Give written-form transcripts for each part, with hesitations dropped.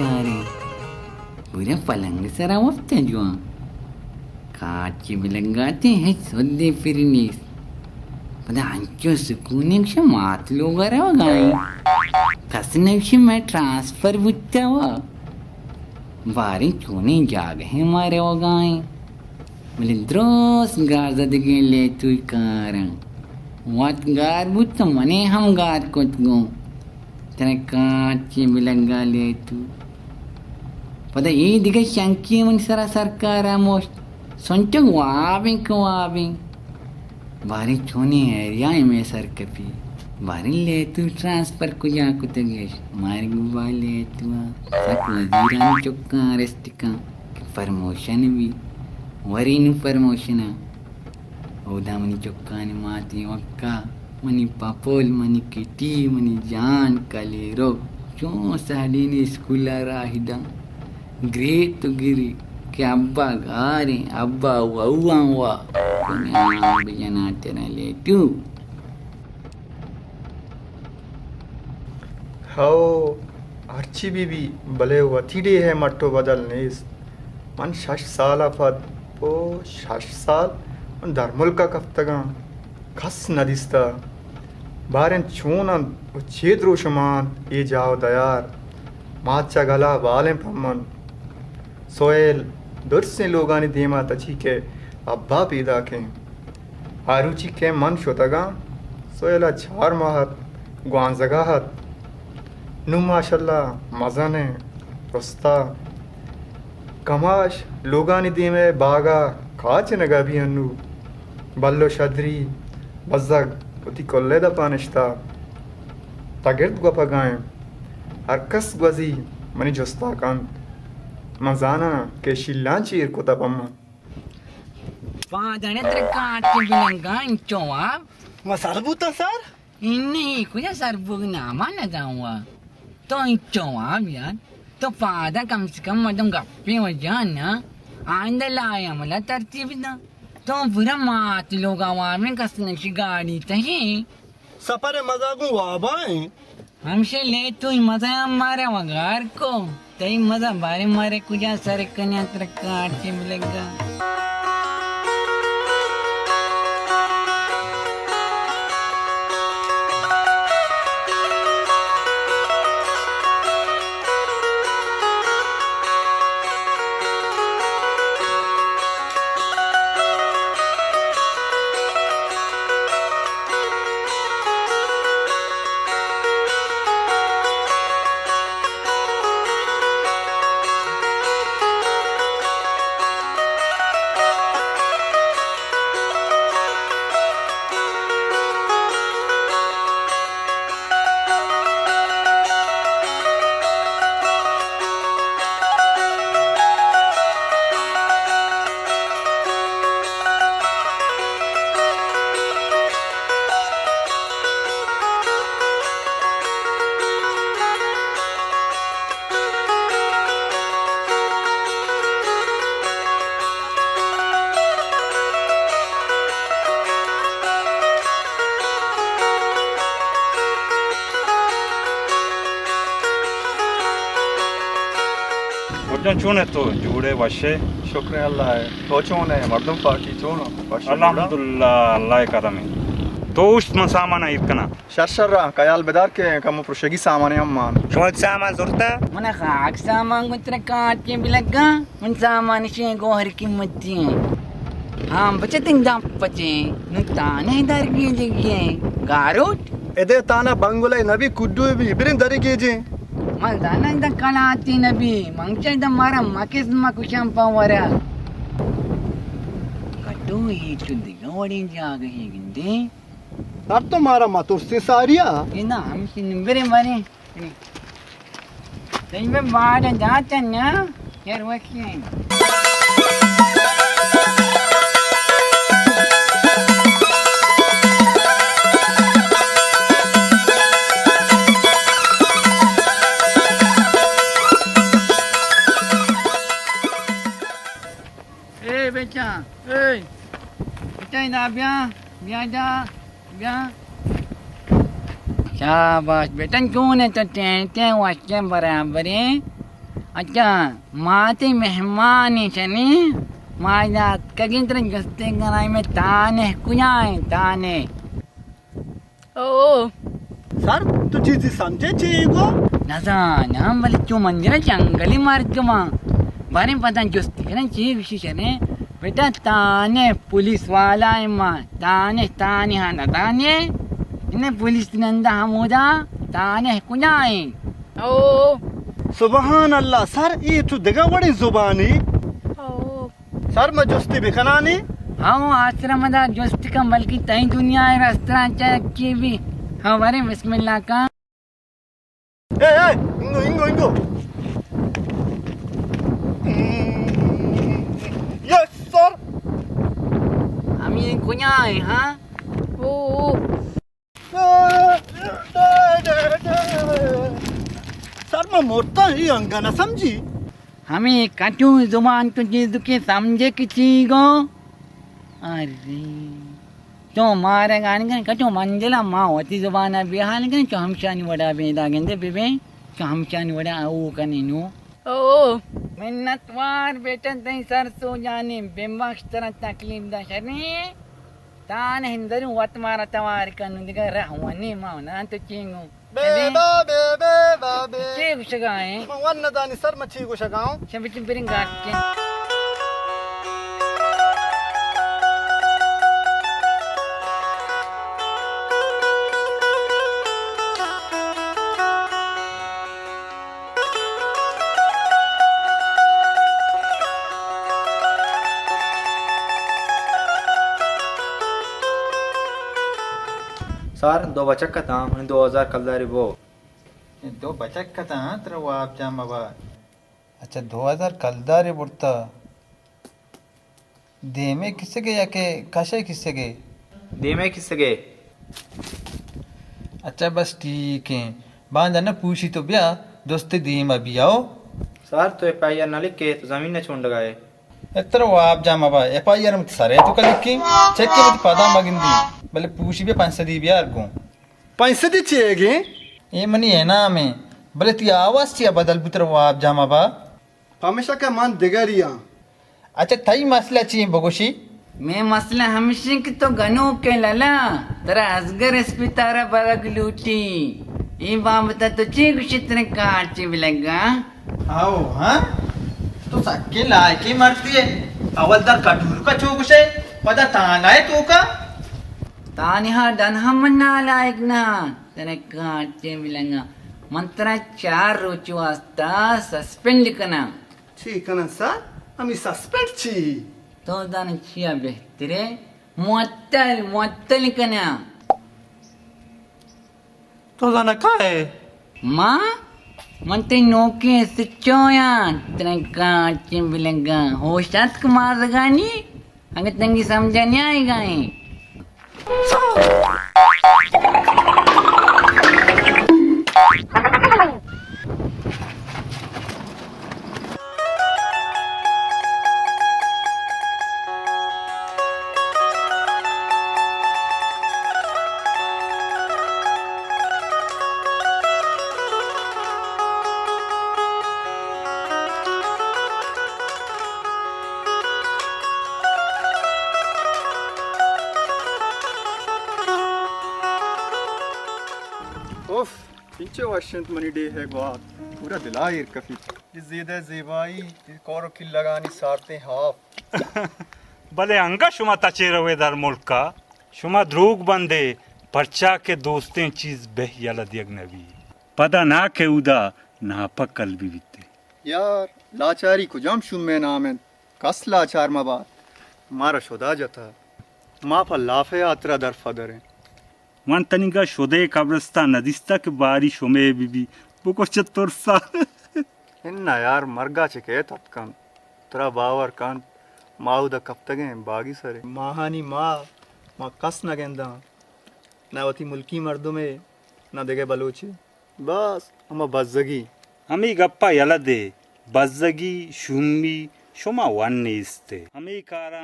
बेचारे पूरे पलंग सरा वफ्त जुआ काची बिलंगाते हैं सौदे फिरने पता अंचो सुकून मात लोग गाय कसने मैं ट्रांसफर बुझता हुआ बारी चोने जाग है मारे वो गाय बोले द्रोस गार जदगे ले तू कारं वात गार बुत मने हम गार कोत गो तेरे काची बिलंगा ले तू पता ये दिखे शंकी मन सरा सरकार मोस्ट सोंच वाबे बारी चोने एरिया में सर कपी बारी ले तू ट्रांसफर को जा को तगेश मारी गुबा ले तू सक वजीरान चुक्का रेस्टिका प्रमोशन भी वरीनु प्रमोशन ओदा मनी चुक्का नि माती वक्का मनी पापोल मनी किटी मनी जान कलेरो चो सालीनी स्कूल राहिदा ग्रेट तो गिरी कि अब्बा गारे अब्बा वौवा बिजना तेरा ले तू हाओ अर्ची बीबी भले वतीडे है मट्टो बदल नेस मन 6 साल फद ओ 6 साल मन धर्मुल का कफ्तगा खस नदिस्ता बारन चूनन उच्छेद रोशमान ये जाओ दयार माचा गला वालें पम्मन सोयल दुर्से लोगानी देमा तची के अब्बा पैदा के आरुचि के मन शोतगा सोयला 4 माहत ग्वांजगाहत नु माशाल्लाह मजा ने रस्ता कमाश लोगानी देमे बागा काच नगा भी अन्नु बल्लो शद्री बज़ग उती कोल्ले दा पानिश्ता तगिर्द गोपा गाएं अरकस ग्वजी मनी जोस्ता कान मजाना के शिल्लांचीर को तपम्मा पादने त्रिकाट बिलंगा इंचोवा मैं सरबूता सर इन्हीं कुछ सरबुग नामा न जाऊँगा तो इंचोवा यार तो पादा कम से कम मदम गप्पे हो जाना आंदे लाया मला तरतीब ना तो बुरा मात लोग आवाम में कसने की गाड़ी तही सफर मजाकू वाबाएं हमसे ले तू मजा हमारे वगार को तई मजा बारे मारे कुजा सारे कन्या त्रिकाट के मिलेगा वजन चुने तो जुड़े वशे शुक्र अल्लाह है तो चोने मर्दम पाकी चोनो अल्हम्दुलिल्लाह अल्लाह करमे तो उस सामान इतना शर्रा कयाल बेदार के कम प्रोशगी सामान अम्मान शोध सामान जुरता मने खाक सामान को त्रिकाट के बिलगा मन सामान से गोहर की मत्ती हाँ बचे तिंग दाप बचे नुताने दर की जगह गारोट एदे ताना बंगुले नबी कुड्डू भी बिरिन दरी कीजे मजाना द कलाती नबी मंगचे द मारा मकिस मकुशम पावरा कटो ये चुदिगा वड़ी जाग है गिंदे अब तो मारा मतुर से सारिया ये ना हम सिंबरे मारे नहीं में बाहर जाते ना यार वकील बेटा बेटा ना ब्याह जा ब्याह शाबाश बेटा क्यों ने तो टेंटे वाचे बराबर है अच्छा माते मेहमान चने माया कगिन तरह गस्ते गनाई में ताने कुयाए ताने ओ सर तू चीज समझे चीगो नजान हम वाले क्यों मंजरा जंगली मार्ग मां बारे में पता जोस्ती करना चाहिए विशेष है बेटा ताने पुलिस वाला है मां ताने ताने हाँ ना ताने इन्हें पुलिस नंदा हमोदा ताने कुयाए ओ सुबहान अल्लाह सर ये तू देखा बड़ी जुबानी ओ सर मैं जुस्ती भी खनानी हाँ आश्रम दा जोस्ती का बल्कि तई दुनिया है रास्ता चाहिए भी हमारे बिस्मिल्लाह का ए इंगो इंगो इंगो यस सर हम ये कुयाए हाँ ओ सर मैं मोटा ही अंगना समझी हमें कटू जुबान तो चीज के समझे कि चीगो अरे तो मारे गाने का कटू मंजिला माँ होती जुबान अभी हाल के तो हम शानी वड़ा बेदा गेंदे बेबे तो हम शानी वड़ा आओ कने नो ओ मिन्नतवार बेटा तई सर सो जाने बेमक्स तरह तकलीफ दा शरी तान हिंदर वत मारा तवार कनु दिगा रहवनी माँ ना तो चींगो बेबा बेबे बाबे चीग शगाए मैं वन दानी सर मैं चीगो शगाऊं शबिच बिरिंग के सर दो बचक का था 2000 कलदारी वो दो बचक का था तर वो आप जाम बाबा अच्छा 2000 कलदारी बुड़ता दे में किससे गए या के काशे किससे गए दे में किससे गए अच्छा बस ठीक है बांध जाना पूछी तो भैया दोस्ती दी में अभी आओ सर तो एफआईआर ना लिख के तो जमीन ने छोड़ लगाए इतना वो आप जाम बाबा एफआईआर में सारे तो कल लिखी चेक के मत पता मगिंदी भले पूछी भी 500 दी बियार को पैसे दी चाहिए ये मनी है ना हमें भले ती आवाज चिया बदल पुत्र वो आप जाम बाबा हमेशा का मान दिगरिया अच्छा थाई मसला चाहिए बगोशी मैं मसला हमेशा की तो गनो के लला तेरा असगर अस्पितारा बरग लूटी ये बाबता तो चीक चित्र काट भी लगा आओ हाँ तो सके लायकी मरती है अवलदार कटूर का चौक से पता ताना है तो का तानिहा डन हम ना लायक ना तेरे काट भी लगा मंत्रा 4 रोज वास्ता सस्पेंड करना ठीक है ना सर हमें सस्पेंड छी तो दान छिया बेहतरे मुअत्तल करना तो जाना का है माँ मंते नोके सिचोया तेरे काट भी लगा होशात कुमार लगानी अगर तंगी समझा नहीं आएगा उफ इंचे वाशंत मनी डे है बात पूरा दिलायर कफी जिदा ज़ेबाई कोरो की लगानी सारते हाफ भले अंगा शुमा तचेरवे दर मुल्क का शुमा ध्रुग बंदे पर्चा के दोस्तें चीज बह याला दियगनवी पदा ना के उदा ना पकल भी बिते यार लाचारी को जम शुम में नाम है कस लाचार मबाद मारा शुदा जता माँ पर लाफे आतरा दर फदर है वन तनिका शुदे कब्रस्ता नदिस्ता के बारी शुमे बीबी बुको 74 साल इन्ना यार मरगा चिके तत्कन तरा बावर कान माउदा कब तक हैं बागी सरे माहानी माँ कस न गेंदा ना वती मुल्की मर्दों में ना देगे बलोचे बस हम बज़गी हमी गप्पा यला दे बज़गी शुम्मी शुमा वन इस्ते हमी कारा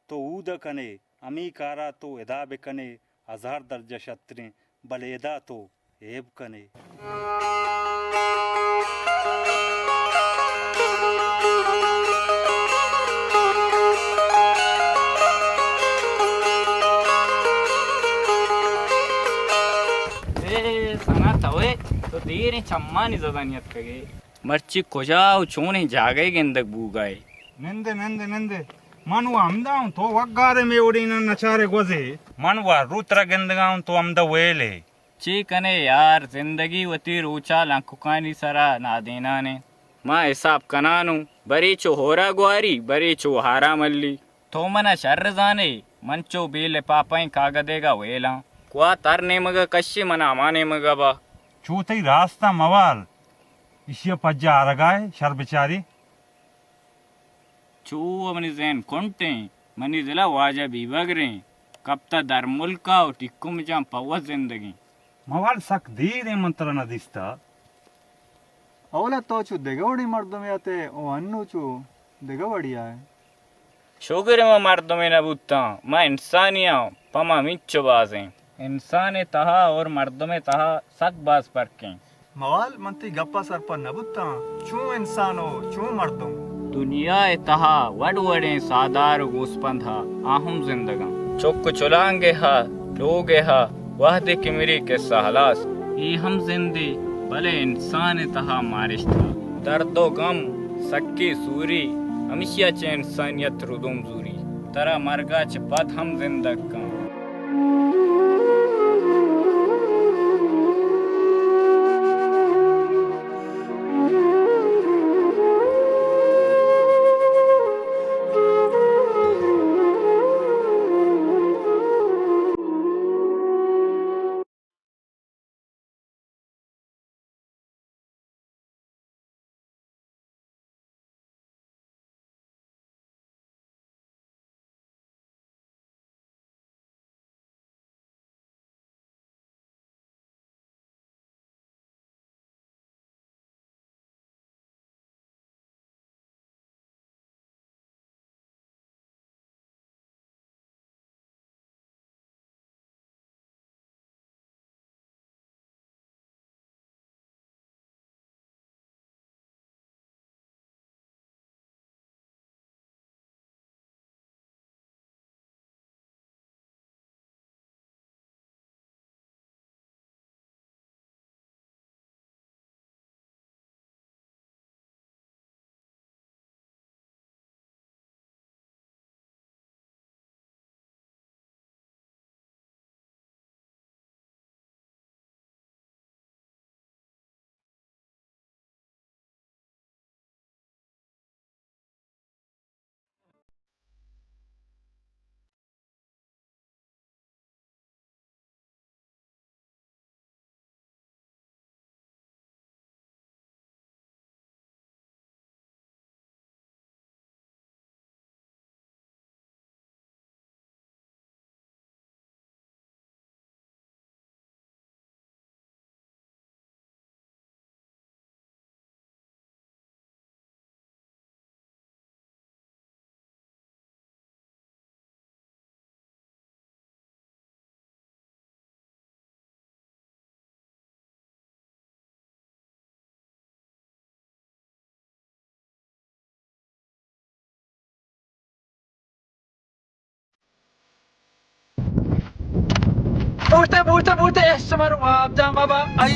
तो ऊद कने हमी कारा तो एदा बेकने 1000 दर्जा शत्रें बलेदा तो एब कने देर चम्मानी जदानियत कगे मर्ची कोजाव चोने जागे गेंदक बूगाए नंदे मनवा अमदाऊं तो वग्गारे में उड़ीना नचारे गोजे मनवा रुद्र गेंदगाऊं तो अमदा वेले ची कने यार जिंदगी वती रोचा लाकुकानी सरा ना देना ने माँ हिसाब कनानु बरी चो होरा ग्वारी बरी चो हारा मल्ली तो मना शर्र जाने मंचो बेले पापाई कागदेगा वेला क्वा तरने मग कश्य मना माने मग बा चूतई रास्ता मवाल इशिया पज्जा आरगाए शर बिचारी चू अपनी जैन कोंटे मनी जिला वाजा भी बगरे कब तक दर मुल्का और टिक्कू में जाम पवस जिंदगी मवाल सक धीरे मंत्र न दिसता ಅವಲ ತೋಚು ದೆಗವಡಿ ಮರ್ದಮೆ ಆತೆ ಓ ಅನ್ನೂಚು ದೆಗವಡಿಯ शोगरे में मर्दों में नबूता मैं इंसानिया पमा मिच्चो बाजे इंसान तहा और मर्दों में तहा सक बाज पर के मवाल मंती गप्पा सर पर नबुत्ता चू इंसानो चू मर्दों दुनिया तहा वड वडे सादार गोस्पंधा आहुम जिंदगा चौक चुलांगे हा लोगे हा वह दे कि मेरी के सहलास ये हम जिंदे भले इंसान तहा मारिश था दर्दो गम सक्की सूरी हमेशा चे इंसानियत रुदुम जूरी तरा मरगा च पद हम जिंदग का बूटे समर आप जा बाबा आई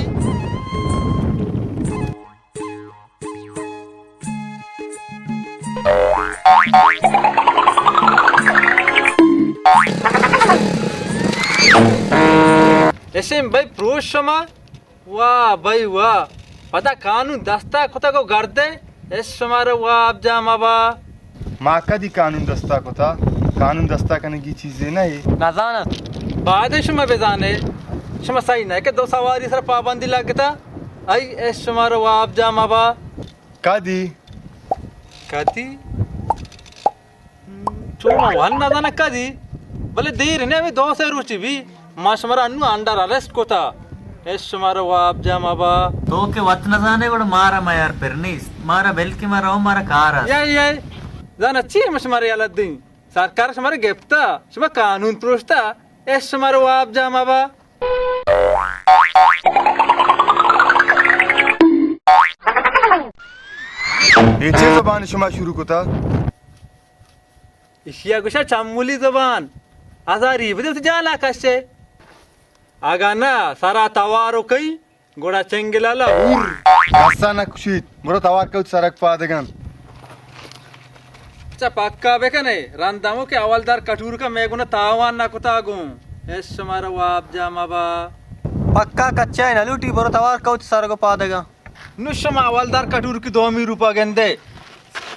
ऐसे भाई प्रोश शमा वाह भाई वाह पता कानून दस्ता खुदा को गर्दे ऐस समार वाह आप जा बाबा माँ कदी कानून दस्ता को था कानून दस्ता करने की चीजें नहीं नाजाना बाद शुमा बेजाने शुमा सही नहीं कि दो सवारी सर पाबंदी लगता आई ऐस समार वाह आप जा बाबा कदी कदी चोमा वन नाजाना कदी भले देर ने अभी 2 से रुचि भी मां शमरा अन्नु अंडर अरेस्ट को था ऐस समार वाह आप जा बाबा तो के वत न जाने को मारा मैं यार परनीस मारा बेल के मारा ओ मारा कार ये जाना ची मशमारे याला दिन सरकार शमारे गेप्ता शमा कानून प्रोस्ता ऐस समार वाह आप जा बाबा ये चे जबान शुमा शुरू को था इशिया गुशा चामुली जबान आजारी बदल से जाला कशे आगा ना सारा तवारो कई गोड़ा चेंगेलाला Kassa na kushit. Muro tawakka sarak padegan. अच्छा पक्का बेकने रंदामो के अवलदार कटूर का मैं गुना तावान ना कुता गूं एस हमारा वाप जामाबा पक्का कच्चा है नलूटी बोरो तवार कौच सार को पा देगा नुशमा अवलदार कटूर की 2,000 गेंदे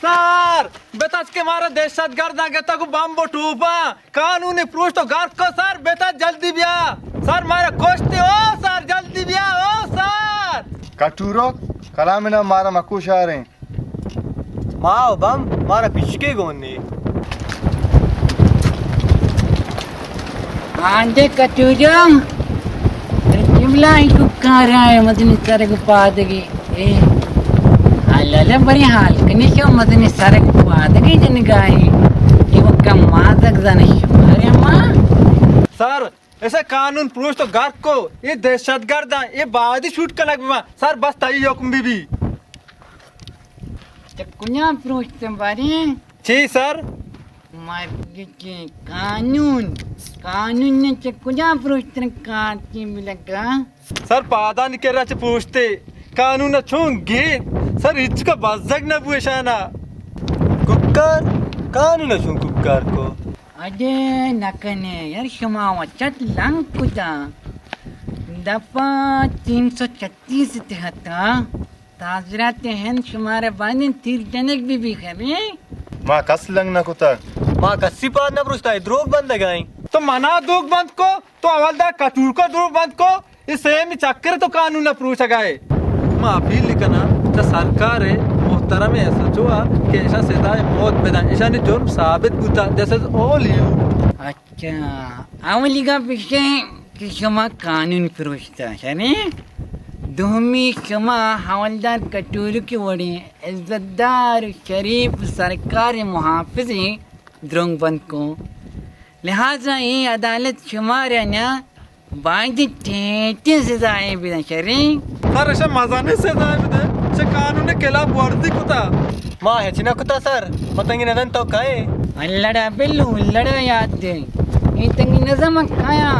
सर बेताज के मारा देशत गर्दा के तक बम्बो टूपा कानूनी प्रूफ तो गार को सर बेता जल्दी बिया सर मारा कोष्टे ओ सर जल्दी बिया ओ sir Katuro, kalamina mara makushare. माओ बम मारा पिछके गोने आंधे कटूजम चिमला इनको कहाँ रहा है मदनी सारे को पादगी ए हाल बड़ी हाल कने क्यों मदनी सारे को पादगी जन गाय ये वो कम मादक जाने हमारे माँ सर ऐसे कानून प्रूफ तो गार को ये दहशतगर्द ये बादी शूट कर लग सर बस तई हुक्म भी कुन्या प्रोचते बारे जी सर मर्द के कानून कानून ने चकुजा प्रोचते काटी मिलेगा सर पादा निकल रहा पूछते कानून छूंगे सर इसका बजक न पूछाना कुक्कर कानून छू कुक्कर को अरे नकने यार क्षमावा चट लंग कुदा दफा 336 तेहता ताजराते हैं शुमारे बानी तीर जनक भी करे Ma kas lang na kuta. माँ कस्सी पाद ना पूछता है द्रोग बंद लगाएं तो मना दुख बंद को तो हवलदार कटूर को दुख बंद को इस सेम चक्कर तो कानून न पूछा गए माफी लिखना तो सरकार है मोहतरम ऐसा हुआ कि ऐसा सेदा मौत बेदा ऐसा ने जुर्म साबित गुता जैसे ऑल यू अच्छा आवली का पीछे कि क्षमा कानून प्रोचता है ने दोमी क्षमा हवलदार कटूर की वड़ी इज्जतदार शरीफ सरकार मुहाफिज द्रोंग बंद को लिहाजा ये अदालत क्षमा रहना बाजी टेटे सजाएं बिना शरीफ सर ऐसा मजाने सेदा बेदा से कानून के खिलाफ वर्दी कुता माँ है चिना कुत्ता सर मतंगी नदन तो काए अल्लड़ा बिल्लू लड़ा याद दे ये तंगी नजम खाया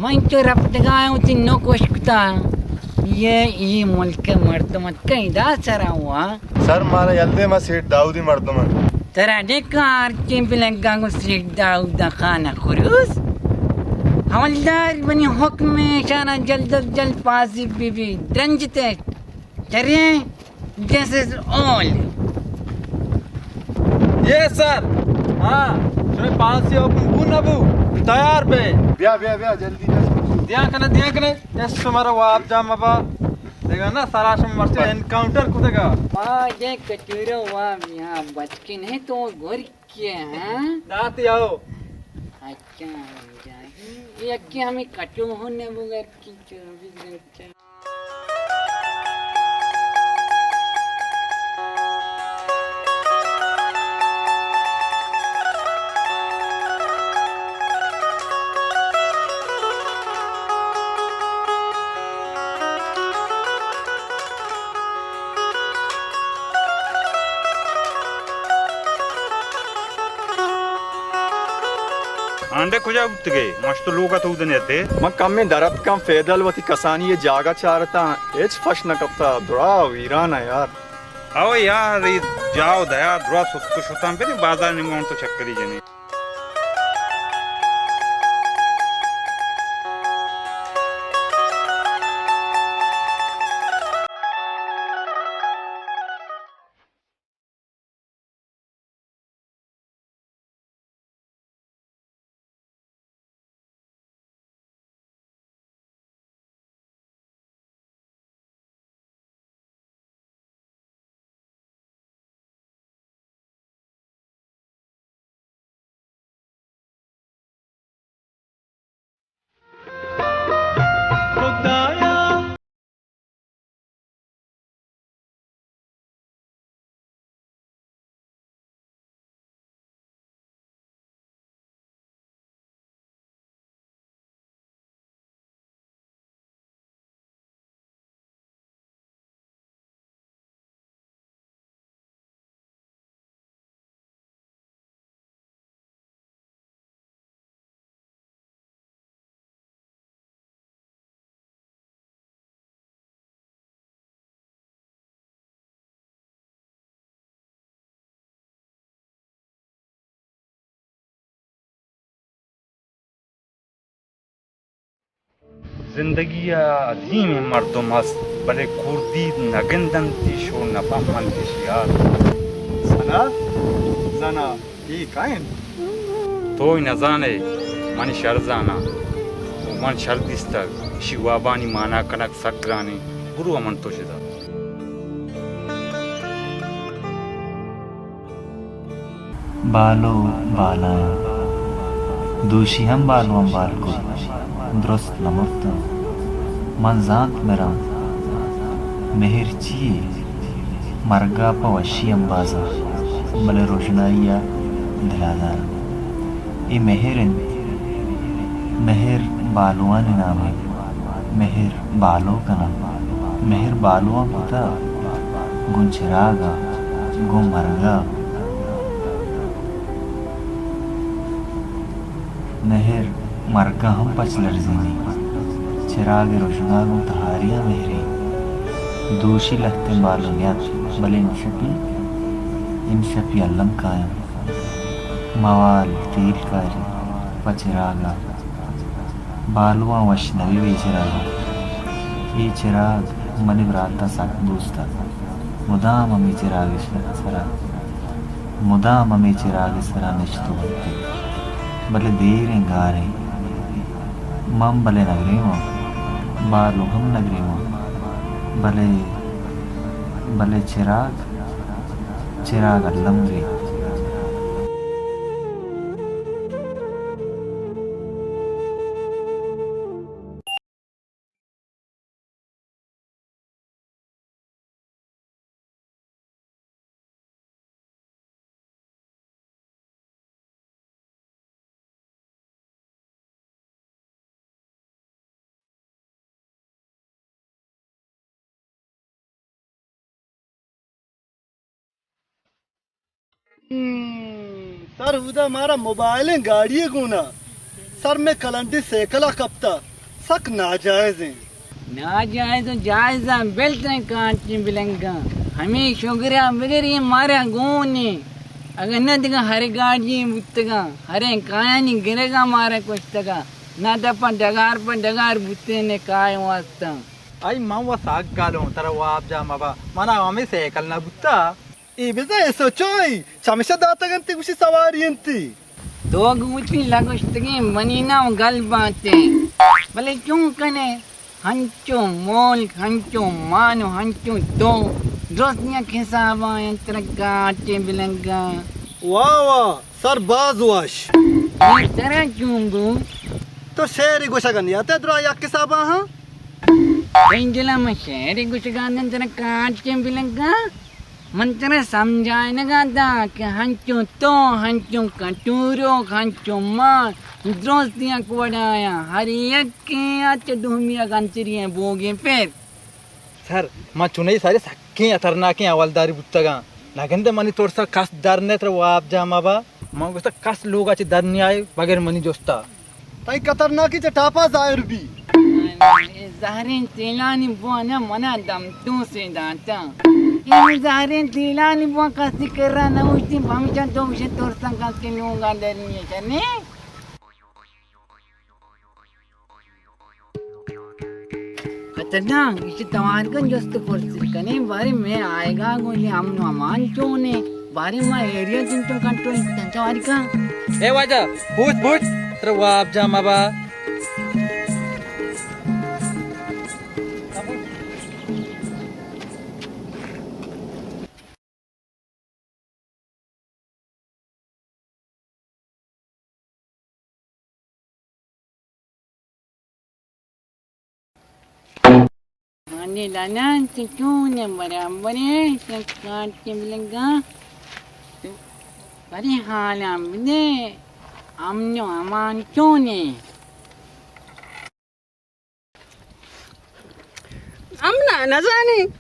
मैं तो रफ्त गाया उती नो कोशकुता ये मुल्क के मर्दमत का इदा सरा हुआ Sir mara yalde ma seat Daudi marduma. तेरा देखा चिंपलंगा को सीट दाऊदा खाना खुरूस हवलदार बनी हुक्म में शाना जल्द अज जल्द पासी बीबी द्रंजते चले दिस इज ऑल ये सर हाँ तुम्हें 500 हुक्म नबू तैयार पे Biya jaldi kas. दिया कने यस तुम्हारा वाप जा मबा देखा ना सारा मर से एनकाउंटर कुदेगा माँ ये कचूरो वाह यहाँ बचकिन है तो गोर किए हैं दांत आओ अच्छा ये अक्की हमें कटू होने बगैर की 24 घंटे आंडे कुजा उतगे मस्त लोगा तो उदने ते मैं कम में दरद कम फैदल वती कसानी ये जागा चारता एच फश न कपता दुरा वीराना यार आओ यार जाओ दया दुरा सुत कुछ होता पे बाजार निमोन तो चक्करी जने जिंदगी अधीम मर्दम हस्त बले कुर्दी नगंदन तीशो नपा मन यार सना जना ये कायन तो न जाने मन शर्जाना मन शर्दिस्तक शिवाबानी माना कनक सग्राने गुरु अमन तो शिदा बालो बाला दूषी हम बालो हम बाल को दुरुस्त नमुफ्त मंजात मेरा मेहर चीए मरगा पवशी अंबाजा मले रोशनाइया दिलादार ये मेहर बालुआन नाम है मेहर बालो का नाम मेहर बालुआ पता गुंचरागा गो मरगा मेहर मरगा हम पचलर जीनी चिराग रोशनागो तहारिया मेहरी दूषी लगते बालुनिया बले इन शपी अल्लम कायम मवाल तेल कारी पचिरागा बालुआ वशनवी वे चिरागा ये चिराग मनी ब्राता साथ दोस्ता मुदाम अमी चिराग सरा मुदाम अमी चिराग सरा निश्तो बनते बले देरें गारे मम बले नगरी वो बालू हम नगरी वो बले चिराग अल्लम रे सर उदा मारा मोबाइल गाड़ी गुना सर मैं कलंडी सेकला कपता सक नाजायज है ना जाए तो जायजा बेल्ट कांची बिलंगा हमें शुक्रिया बगैर ये मारा गोने अगर न दिखा हरे गाड़ी बुतगा हरे काया नहीं गिरेगा मारा कुछ तका ना दपा डगार बुते ने काय वास्ता आई मावा साग गालो तरा वाप जा माबा मना हमें साइकिल ना बुत्ता ई बिजा ऐसो चोई चमशा दाता गंती कुछ सवारी अंती दो गुटी लगुस्तगी मनीना गल बाते भले क्यों कने हंचो मोल हंचो मानो हंचो दो दोस्तियां खिसाबा यंत्र काटे बिलंगा वाह सर बाजवाश ये तरह क्यों गो तो शेरी गुशगन याते द्रा या किसाबा हां इंजला में शेरी गुशगन तरह काटे बिलंगा मंत्र समझाए न गाता कि हंचो तो हंचो कटूरो हंचो मां दोस्तियां कोड़ाया हर एक के आच दुमिया गंचरियां बोगे फिर सर मा चुनई सारे सक्के अतरना के अवलदारी बुत्तगा नागंदे मनी तोरसा कस दरने तर वाप जा माबा मा गुस्ता कस लोग आचे दरनी आए बगैर मनी जोस्ता ताई कतरना की चटापा जायर भी ज़हरीन तेलानी बुआना मना दम तू से दाता ये ज़हरीन तेलानी बुआ कसी कर रहा ना उसी भंचा तो उसे तोरसा कस के लोग आदरनी है चने कतना इसे तवार का जस्त फर्स्ट कने बारे में आएगा कोई हम नमान चोने बारे में एरिया जिनको कंट्रोल तंचावारी का ए वाजा पूछ तर वाप जा माबा आने लाना क्यों ने बराबर है काट के मिलेगा बड़े हाल हमने हमने अमान क्यों ने amna nazani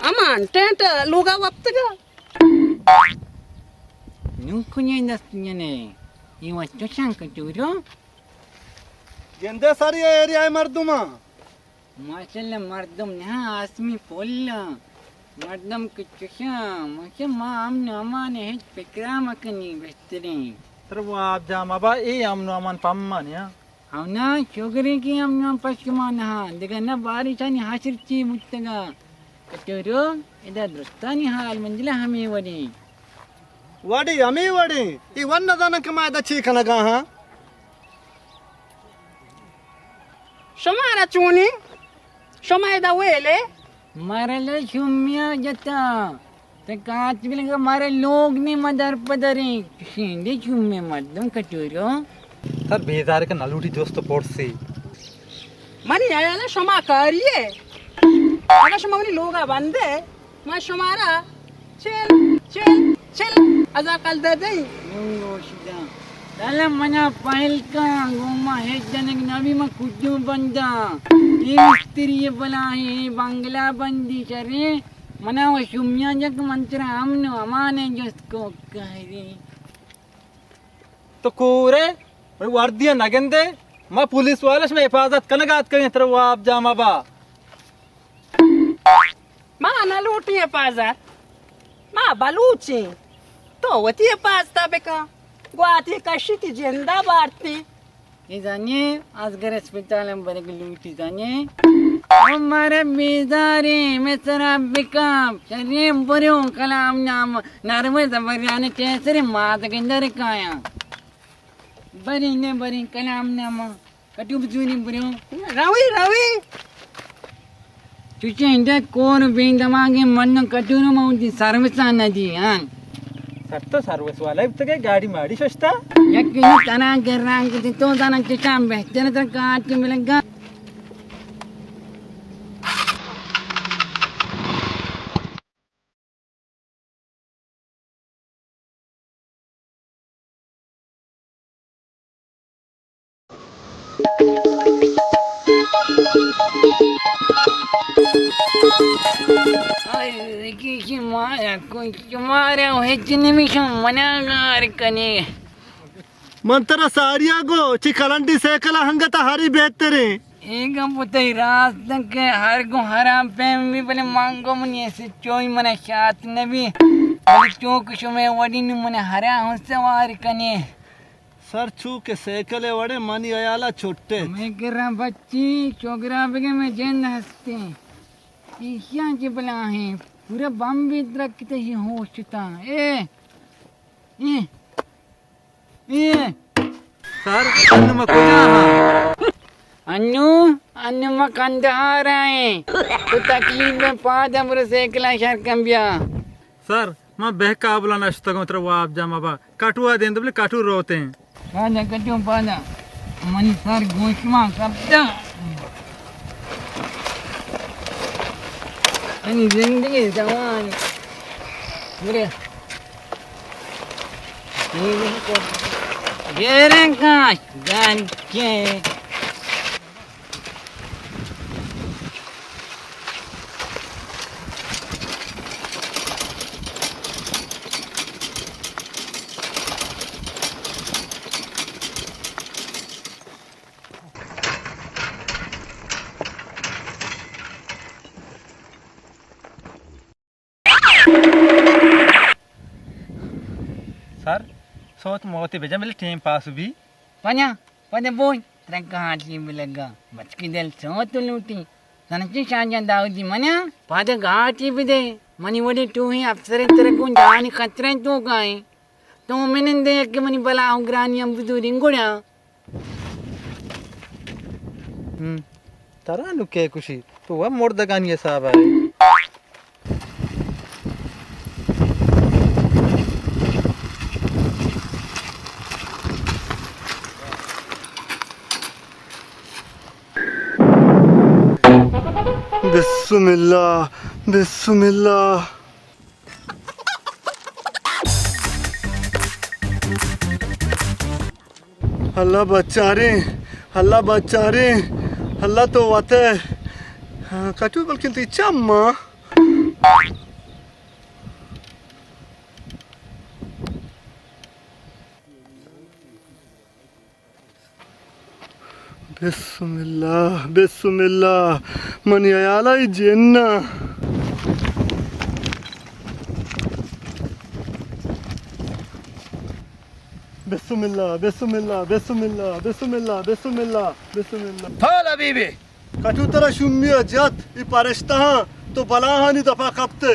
aman tenta luga waptaga नुकुने नस्तिया ने ये वच्चो शंक चूरो गेंदे सारी एरिया है मर्दुमा माशाल्लाह मर्दम ने आसमी फुल मर्दम के चुशा माशा माम नमाने है फिक्रा मकनी बेहतरीन तर वाप जा माबा ए अमनो अमान पम्मान या అవునా షుగరికి అమ్మ పశ్చిమాన దిగన్న బారిషాని హాసిర్చి ముత్తగా కట్టూరు ఇదా దృష్టాని హాల్ మంజిల హమే వడి वडी अमी वडी ई वन दान कमाय द छी खनगा हां Shomara chuni. Shomai da wele. मारेले शुम्या जता ते काच बिलंग मारे लोग ने मदर पदरे शिंदे शुम्मे मदम कटूरो सर बेजार के नलूटी दोस्त पोर्सी Mani ayala shoma kariye. Aga shoma mani loga bande. Ma shomara. Chill. Aza kal de dei. नो शिदा ताला मना फाइल का गोमा है जनक नबी में कुजू बंदा ये मिस्त्री बला है बंगला बंदी करे मना वो शुम्या जग मंत्र हमनो अमाने जिसको कह रे तो कोरे वर्दिया नगंदे मैं पुलिस वाले में हिफाजत कनगात करें तेरे वो आप जामा बा Ma na luti e pazat. Ma baluchi. To wati e pasta beka. Guati kashiti jenda barti. ये जाने आजगर अस्पताल में बड़े लूटी जाने हमारे बेदारे में शराब बिकाम चलिए बुरे कलाम नाम नरमे जबरियाने कैसे मात के अंदर काया बरी कलाम नाम कटुब जूनी बुरे Rawi. चुचे इंदर कौन बें दमागे मन कटुर माउंटी सर्विस नदी हाँ सर तो सर्विस वाला अब तक गाड़ी माड़ी सस्ता यकीन तना कर रहा है तो जाना चिचाम बेहतर तो काट के मिलेगा किसी मारा हेच्चिन मिशन मनागार कने मंतरा सारिया गो ची कलंटी सेकला हंगता हरी बेहतरे एक पुतई रात तक हर को हराम पेम भी पहले मांगो मुनी ऐसे चोई मना शात नबी चौक शुमे वडी नु मने हरा हूं सवार कने सर छू के सेकले वड़े मनी अयाला छोटे मैं कर रहा बच्ची चोगरा बगे में जेन हंसते ईशिया के बला है पूरा बम भी रखते ही होशता ए सर अन्न में कोई ना अन्नु में कंधार आए तो तकलीफ में पादा मुरे सेकला शर कंबिया सर मैं बहका बुला नश्ता को तेरे वो आप जामा बा काटुआ दें तो बोले काटू रोते हैं पादा कटो पादा मनी सर गोशमा कब्जा अनि जिंदगी जवान मुरे ये रंगा जान के सर सोच मोती भेजा मिले टाइम पास भी पन्या बोल तरंगा हाथी मिलेगा बचकी दिल सो तो लूटी सनची शांजा दाऊदी मन्या पादे घाटी भी दे मनी वडी तू ही अफसर तेरे को जानी खतरे तो गाए तो मैंने देख के मनी बला उग्रानी हम बुदू रिंगुड़ा तरा नु के खुशी तो वह मोड़ दगानी है साहब है बिस्मिल्लाह अल्लाह बच्चा रे अल्लाह तो वाते कटू बल्कि तो इच्छा बिस्मिल्लाह मन अयाला जेन्ना बिस्मिल्लाह बिस्मिल्लाह बिस्मिल्लाह बिस्मिल्लाह बिस्मिल्लाह बिस्मिल्लाह थाल हबीबी कटुतरा शुम्मिया जत ई परस्ता तो बलाहानी दफा कपते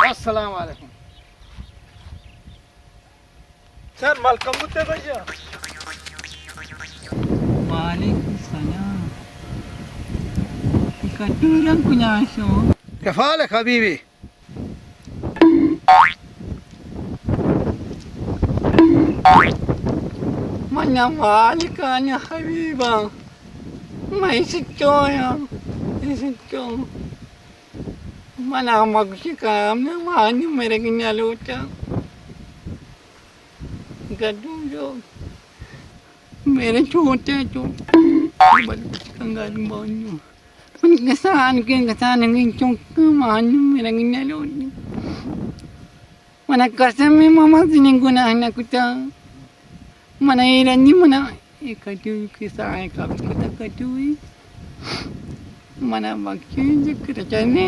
अस्सलाम वालेकुम सर मालकम बुते भैया वालेकुम सलाम कटूरम कुनाशो कफालक हबीबी मना मालिकाना हबीबा मैं सिचोया सिचो मना मगशी काम ना मानी मेरे गिनालोटा गडूरो मेरे छोटे कंगाल बोन्यो नसान के नसान ngin chok मानी मेरे गिनालोटा mana kasame mama sininggunahan ako ta manairan ni mana ikatu kisah ka kita katui mana bakki jikra chane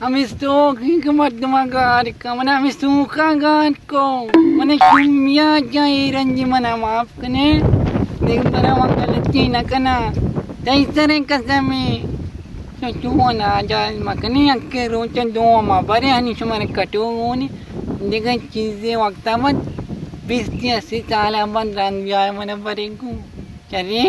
amisto kimat dumagar ka mana amisto ka gan ko mana kumya jairan ni mana maaf kane ning para magalati na kana taisare kasame so chuona jal makani akke rochen do ma bare ani shumane katuni diga cheeze waqtamat 20 साल मन रंग जाए मन बरेगु चलिए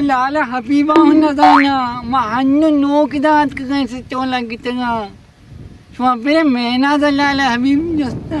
लाला Habiba होना दाना महन्नु नोक दात के कैसे चोला कितना शुआ मेरे मेना दा लाला हबीब जस्ता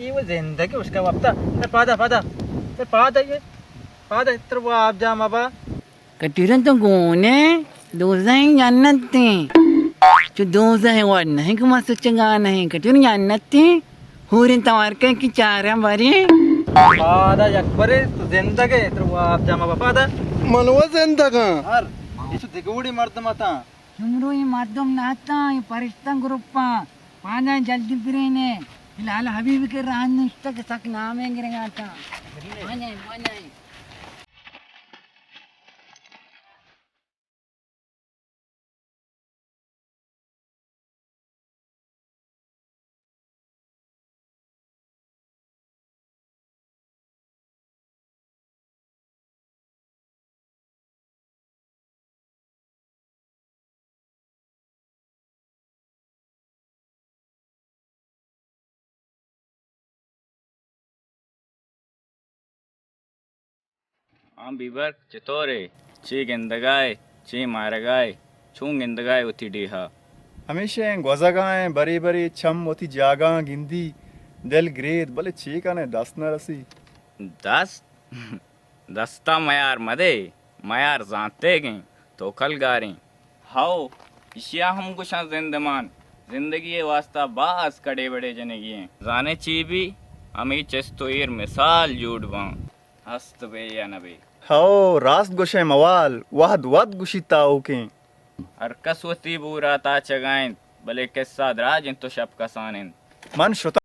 ये वो जिंदगी उसका वक्ता पादा ये इत्र वो आप जा माबा कटीरन तो गोने दोजाएं जन्नत थे जो दोजाएं और नहीं कमा सच्चेगा नहीं कटीरन जन्नत थे हुरिन तवार के की चारा बारी पादा यकबरे तो जिंदगी इत्र वो आप जा माबा पादा मनवा जिंदगा हर इस दिगुड़ी मर्द मता चुमरो ये माध्यम नाता ये परिश्ता ग्रुपा पाना जल्दी बिरेने लाला हबीब के रान तक तक नाम है गिरेगा था माने आम बीबर चितोरे ची गिंदगाए ची मारगाए छूं गिंदगाए उती डीहा हमेशा गोजागाएं बरी बरी छम होती जागा गिंदी दिल ग्रेद भले चीका ने दस न रसी दस दस्ता मयार मदे मयार जानते गए तो कल गारे हाओ इशिया हम गुशा जिंदमान जिंदगी ये वास्ता बास कड़े बड़े जने गिए जाने ची भी हमें चस्तो ईर मिसाल जूड बां हस्त बे या नबे हाओ रास्त गोशे मवाल वहद वद गुशिता ओके हर कसवती बूरा ता चगाएं भले किस्सा दराज तो शब कसानें मन शुता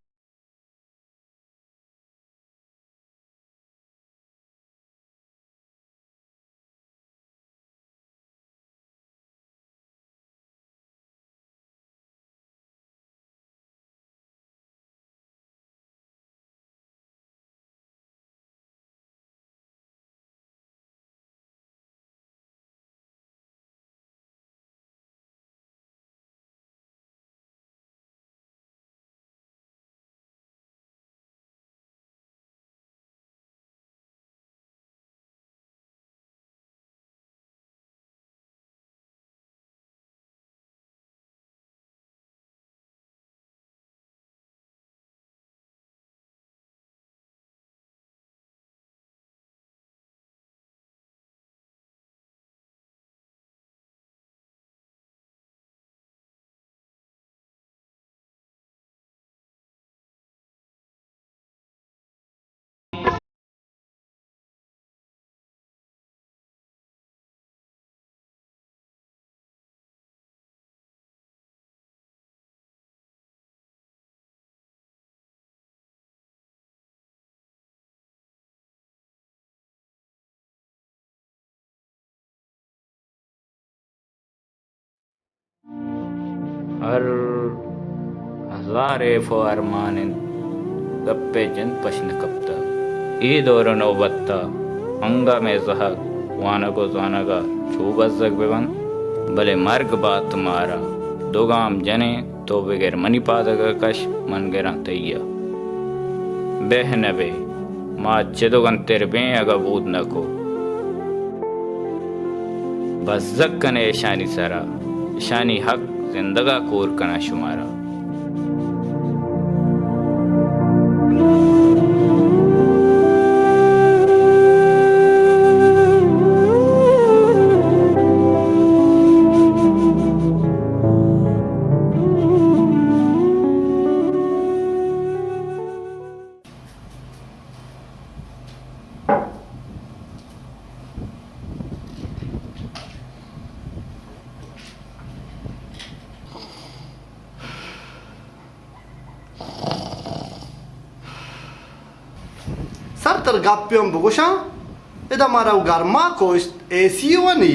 हर हजारे फो अरमानिन गप्पे जन पश्न कप्ता ईद और नौबत्ता अंगा में जहक वानगो जानगा छूबजक बेवन भले मर्ग बात तुम्हारा दोगाम जने तो बगैर मनी पादग कश मन गेरा तैया बेहनबे माँ चेदोगन तेरे बे अगा बूद न को बस जक्कने शानी सरा शानी हक जिंदगा कोर कना शुमारा सर तर गप्पियों बुगुशा इधर हमारा गर्मा को एसी वनी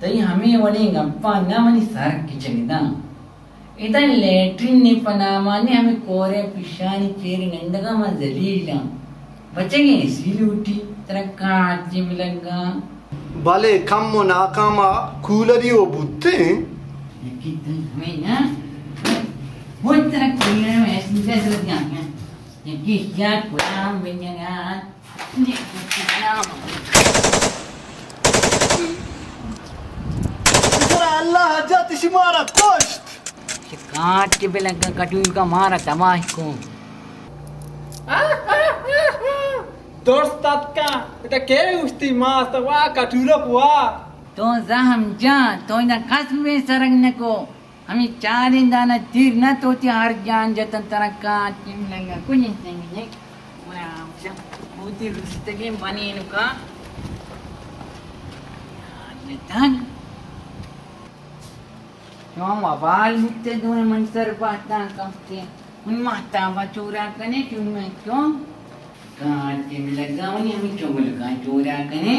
तई हमें वणी गप्पा ना मनी सर की चलिदा इधर लेटरिन ने पनामाने हमें कोरे पिशानी चेरी नंदगा मा जलीला बचेंगे सीलूटी तेरा कांच मिलगा भले कम नाकामा कूलरी वो बुद्धे लेकिन तई हमें ना वो तेरा कूलर में ऐसी जैसे लग ये क्या कुरान बिन्यान ये कुरान अल्लाह हजत शिमारा कोष्ट ये काट के बेलंगा कटूल का मारा तबाह को दोस्त का इटा के उस्ती मास वा कटूरप वा तो जा हम जा तो इना खस्मे सरंग को हमें चार दाना तीर न तोती हर जान जतन तरह काट के मिलेगा कुछ नहीं है मोती रुस्ते के बने इनका नितान क्यों वाल मुक्ते दोने मंसर पाता कमते उन माता वा चोरा कने क्यों मैं क्यों काट के मिलेगा उन्हें हमें चोगल का चोरा कने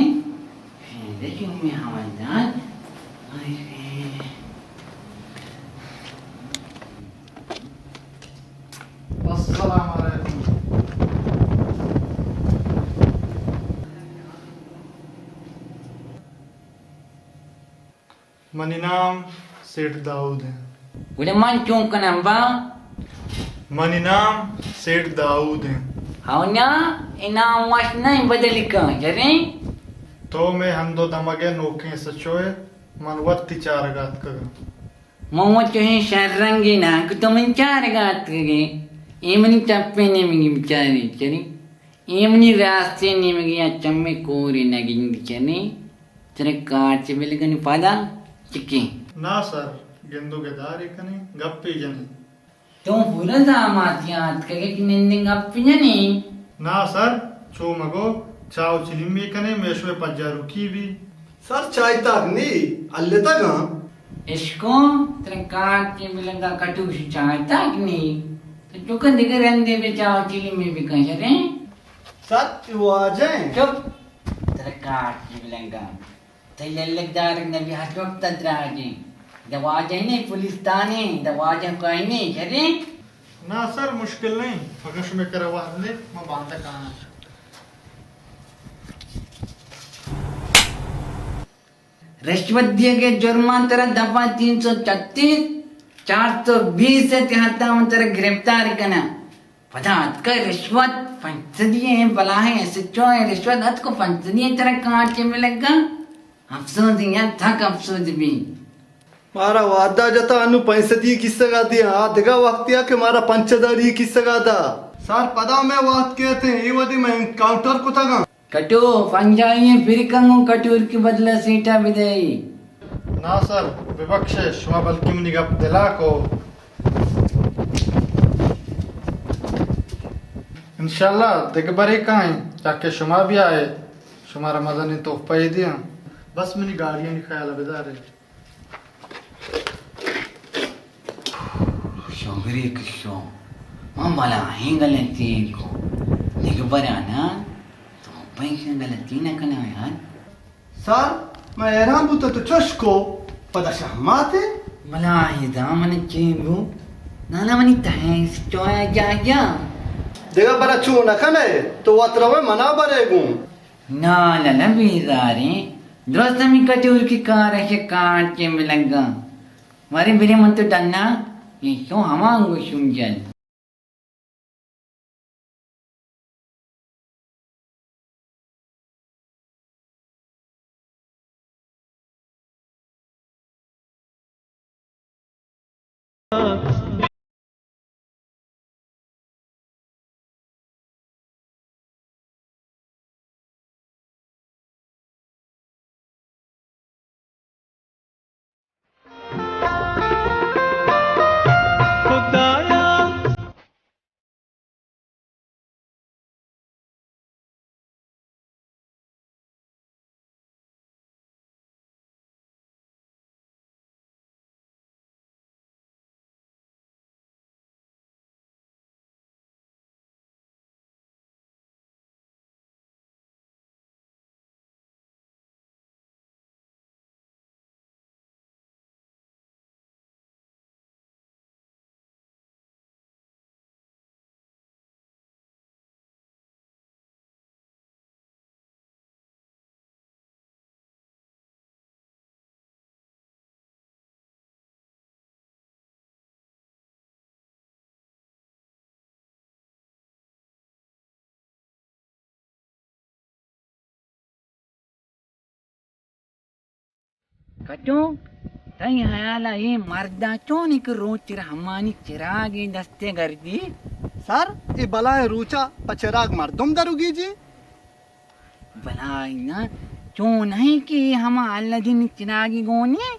देखिए मैं हवादार मनी नाम सेठ दाऊद है बोले मन क्यों कनंबा मनी नाम सेठ दाऊद है हाँ ना इनाम वाश नहीं बदली का जरे तो मैं हम दो दमगे नोके सचोए मनवत्ती चारगात कगा मोहम्मद जो है शरंगी ना कि तुम इन चार गात कगे एमनी चप्पे ने मिगी बिचारी चरी एमनी रास्ते ने मिगी चम्मे कोरे नगिंग चने तेरे काट से मिलगन पादा चिक्की ना सर गेंदो के दारे कने गप्पी जने तुम पूरा दामाद याद कगे कि निंदे गप्पी जने ना सर चो मगो चाव चिलिम्बी कने मेशवे पज्जारू की भी सर चाय तारनी अल्ले तक इसको तेरे काट के मिलगा कटूशी चाहता कि नहीं तो जो कर दिखे रहने पे चाव चिली में भी कहीं जरे सच वो आ जाए चुप तेरे काट के मिलगा तो लल्लकदार ने भी हाथ वक्त तंत्राजी दवा जाने पुलिस ताने दवा जा कोई नहीं जरे ना सर मुश्किल नहीं फगश में करवा ले मैं बांधा कहां रिश्वत दिए के जुर्मान तेरा दफा 336 420 से 73 तेरा गिरफ्तार करना पता कर रिश्वत पंचदिए है बला है सच्चो है रिश्वत हद को पंचदिए तेरा काट के मिलेगा अफसोस यार थक अफसोस भी मारा वादा जता अनु पैसे दी किससे गा दिया आधगा वक्त या के मारा पंचदारी किससे गा दा सर पदा में बात कहते हैं ये वदी मैं काउंटर को था कटो पंजाई फिर कंगो कटूर के बदले सीटा विदई ना सर विपक्ष शुमा बल्कि मुनि गप दिला को इंशाल्लाह देख बरे कहाँ ताकि शुमा भी आए शुमारा मजा ने तोहफा ही दिया बस मैंने गाड़ियाँ नहीं ख्याल बेदार है शोगरी किशो मां वाला है गलती को देख बरे आना पैसे गलती न करना यार सर मैं हैरान हूँ तो चश को पता शहमाते मला इदा मन चेंबू नाना मनी तहस चोया जा देखा बरा चू न खने तो वात्रवे मना बरेगू नाला ना बीजारे दोस्त मी कटूर की कार ऐसे काट के मिलगा मारे मेरे मन तो डरना ये क्यों हमांगो सुनजल कटो तई हयाला ये मर्दा चोन एक रोज चिर हमानी चिरागे दस्ते गर्दी सर ये बलाए रूचा पचराग मर्दुम दरुगी जी भलाई ना चोन है कि हम अल्लाह दिन चिरागी गोने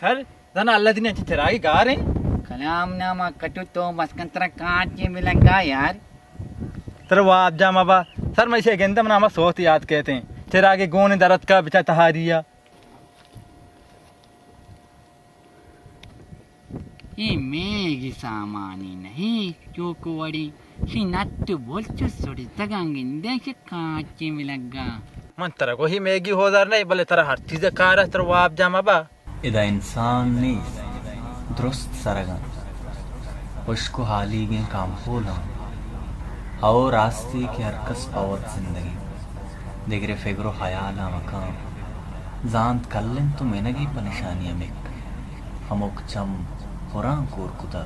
सर जना अल्लाह दिन अच्छे चिरागी गा रहे हैं। कलाम नामा कटो तो बस कंतरा काट के मिलगा यार सर वो आप जा माबा सर मैं इसे गेंदा मना सोच याद कहते हैं चिरागे गोने दरद का बिचा तहारिया ये मेगी सामानी नहीं चोकुवड़ी शी नट्टु बोलचु सुड़ी तगंगिंदे के काट के मिलगा मन तरह को ही मैगी हो दर नहीं भले तरह हर चीज कार है वो आप जा माबा इदा इंसान ने दुरुस्त सरगन उसको हाली के काम होना और रास्ते के हरकस पावत जिंदगी देगरे फिक्रो ख्याला मकाम जान कल्लन तो मेनगी परेशानियां में हमोक चम कुरान कोर कुदा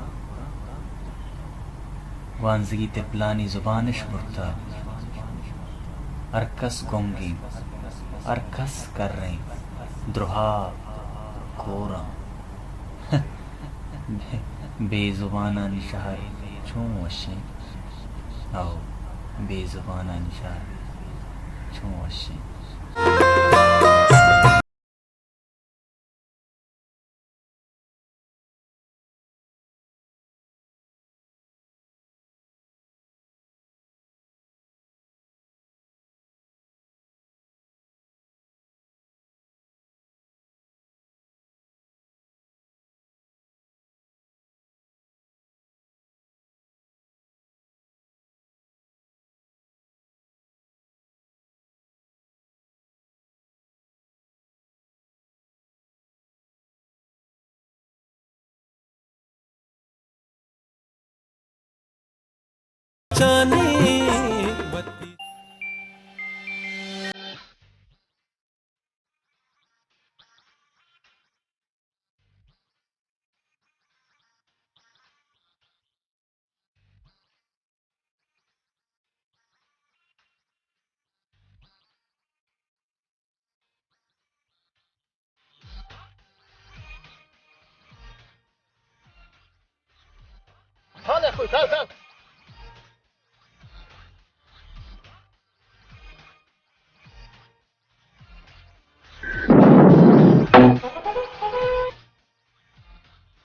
वांजगी तेपलानी जुबानिश मुर्ता अरकस गोंगी अरकस कर रही द्रोहा कोरा बेजुबाना निशार छू वशी आओ बेजुबाना निशार छू वशी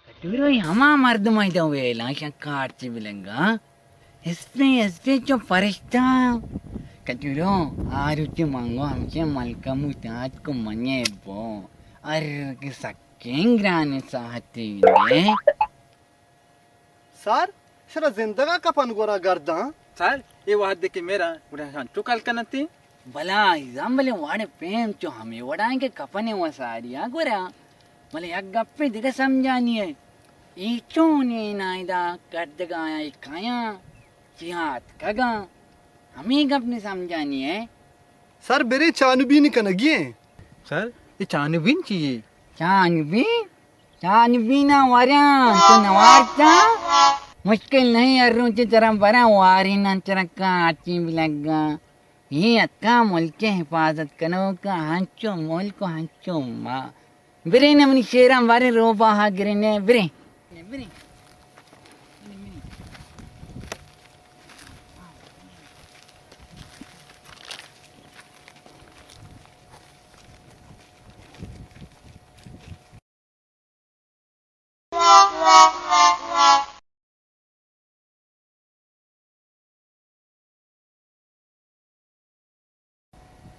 कटूरो हमा मर्द मैदा वेला क्या काट के मिलगा इसपे जो फरिश्ता कटूरो आरुचि मांगो हमसे मलका मुताज को मने बो अर के सकें ग्राने साहते ने सर सरा जिंदगा कपन गोरा गर्दा सर ये वाद देख के मेरा उड़ा चुकल कनती भला इजाम भले वाड़े पेम चो हमें वड़ाएंगे कपने वसारिया गोरा मला एक गप्पे दिगा समझानी है ईचों ने नायदा कर दगाया इकाया चिहात कगा हमें गप्पे समझानी है सर मेरे चानुबीन कनगिए सर ये चानबीन चाहिए चानबी ना वारा तो नवारता मुश्किल नहीं अर्रुची तरह बरा वारी ना तरह का आची लगा ये अक्का मुल्क के हिफाजत कनो का हंचो मोल को हंचो माँ बिरे ने मनी शेरा वारे रोबा हा गिरे ने बिरे बिरे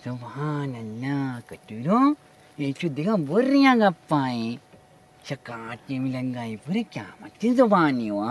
सुभान अल्लाह कटुरो ये चुदिगा बुर्रियां गप्पाएं शकाटी मिलंगाई पूरे क्या मत जुबानी हुआ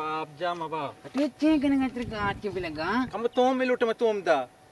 आप जा मबा अटे चे कनेगा तेरे काटी मिलंगा हम तुम मिलूट में तुम दा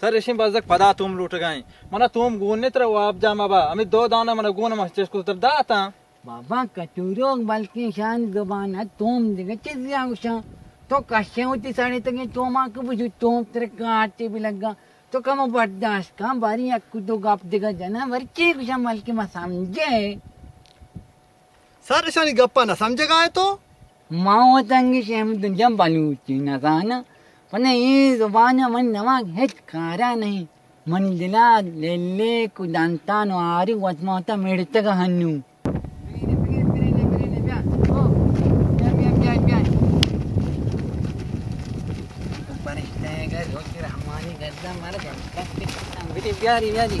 सर इसी बाजक पदा तुम लूट गए मना तुम गुने तर आप जा मबा हमें दो दाना मना गुना मस्जिद को तर दाता बाबा कटुरो बल्कि शान जुबान है तुम दिगे चिजिया उषा तो कशे होती साड़ी तक तो मां को बुझू तुम तेरे काटी मिलंगा तो कम बर्दाश्त का बारी अक्कू तो गप दिगा जना वरची कुछ बल्कि मैं समझे सर शानी गप्पा ना समझेगा है तो माओ तंगी शेम दुनिया बलूची न जाना पने ये जुबान मन नवा हेच खारा नहीं मन दिला ले कुदांता नो आरी वतमाता मेड़ते का हन्नू प्यारी प्यारी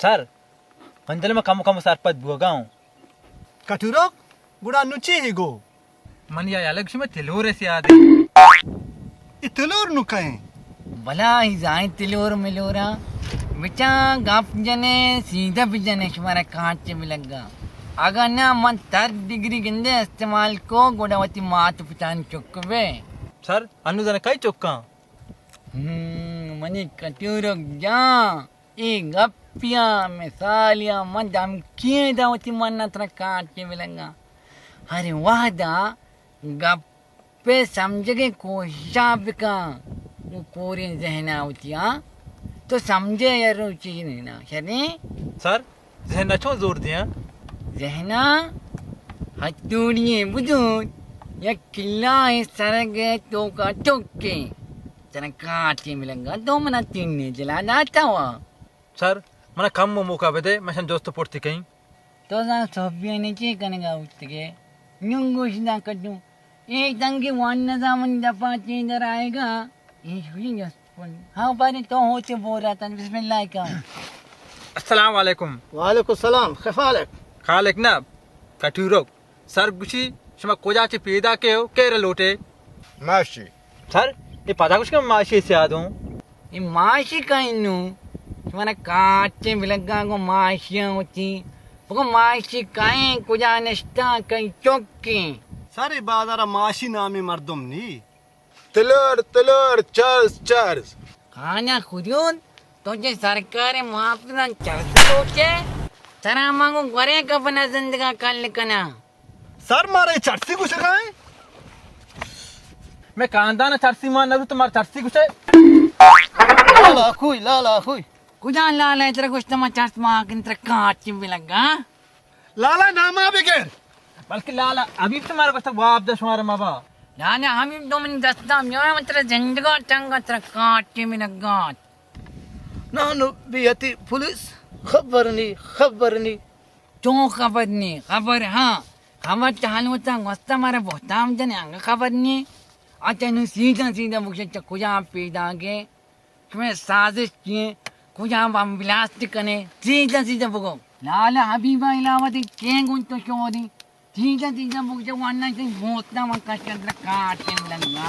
सर पंजल में कम सरपत बुगाऊं कटुरोक बुड़ा नुची ही गो मन या अलग में तिलोरे से आदे इतलोर नुकाए भला ही जाए तिलोर मिलोरा बिचा गप जने सीधा भी जने शुमारा कांच में लगा अगर ना मन तर डिग्री गिंदे इस्तेमाल को गोडावती मात पितान चुकवे सर अनु जने कई चुक्का मनी कटुरोक जा ए गपिया मिसालिया मन दम किए दावती मन नत्र कांच में लगा अरे वादा गप्पे समझ के कोशाब का वो कोरी जहना होती तो समझे यार रुचि नहीं ना शनी सर जहन अच्छो जोर दिया जहना हथूड़िए बुदून या किला है सरगे तो का टोके जना काटे मिलेंगा दो मना तीन ने जला नाता हुआ सर मना कम मौका बदे मैं दोस्त पड़ती कहीं तो ना सोफिया ने चे कनेगा उठके न्यूंगोश ना कटूं एक दंगे वन नजामन दफा चेंजर आएगा ये हुई जस्पन हाँ बारे तो होते बोल रहा था बिस्मिल्लाह का अस्सलाम वालेकुम वालेकुम सलाम खफालक खालिक ना कटुरोक सर गुशी शमा कोजाचे पैदा के हो केरे लोटे माशी सर ये पता कुछ के माशी से आदूं ये माशी का इन्नू तुम्हारा काटे मिलगा को माशियाँ होती वो माशी काएं कुजा नश्ता कहीं चौकी सारे बाजारा माशी नामी मर्दम नी तलोर चार्ज खाना खुदून तो जे सरकार मुआवजा चलते होते तरा मांगो गरे का बना जिंदगा कल कना सर मारे चर्सी कुछ खाए मैं कांदा ना चर्सी मान नरू तुम्हारा चर्सी कुछ है लाला खुई कुजा लाला इधर कुछ तमा चर्च मां किंतर काट मिलगा लाला नामा बिगेर बल्कि लाला अभी तुम्हारे को तक बाप दस मारे माबा लाला हम दो मिनट दस्ता म्यां मतलब जिंदगा टंगा तर काट मिलगा नानु बियती पुलिस खबरनी तो खबर नहीं खबर हाँ खबर चालू होता वस्ता मारा बहुत आम जने अंग खबर नहीं अच्छा नु सीधा बुक्ष चकुजा पैदा के तुम्हें साजिश किए kuja bam plastic kane sida bugo lala habiba ilawati kengun to shodi sida bugo wanna sin motna man kashandra kaatem langa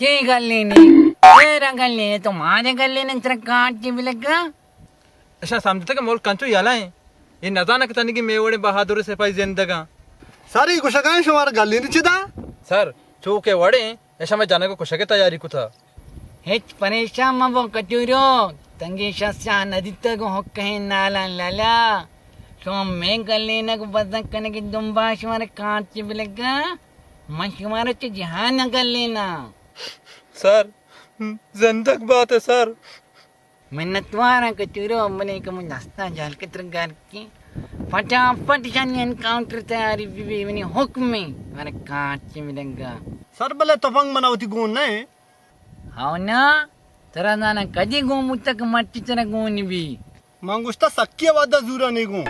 che gallini era gallini तुम्हारे गल्ले ने तेरा काट के भी लगा ऐसा समझते कि मुल्क कंचो याला है ये न जाना कितनी की मेवड़े बहादुर सिपाही जिंदगा सारी कुशकाएं शुमार गली नीचे दा सर चूके वड़े ऐसा मैं जाने को कुछ की तैयारी को था हेच परेशान मबो कटूरो तंगे शस्या नदी तक हो कहीं नाला लाला तो मैं गल्ले न को बदन करने की दुम्बा शुमारे काट के भी लगा मैं शुमारे तो जहां न कर लेना सर जिंदग बात है सर मिन्नतवारा कचूरो मने को मुझस्ता जाल के तरगार की फटाफट जान एनकाउंटर तैयारी भी मने हुक्म में मारे काट के मिलेगा सर भले तफंग मनावती गुण नहीं हाँ ना तेरा नाना कदी गोमू तक मट्टी तेरा गोनी भी मांगुस्ता सक्की वादा जूरा नहीं गूं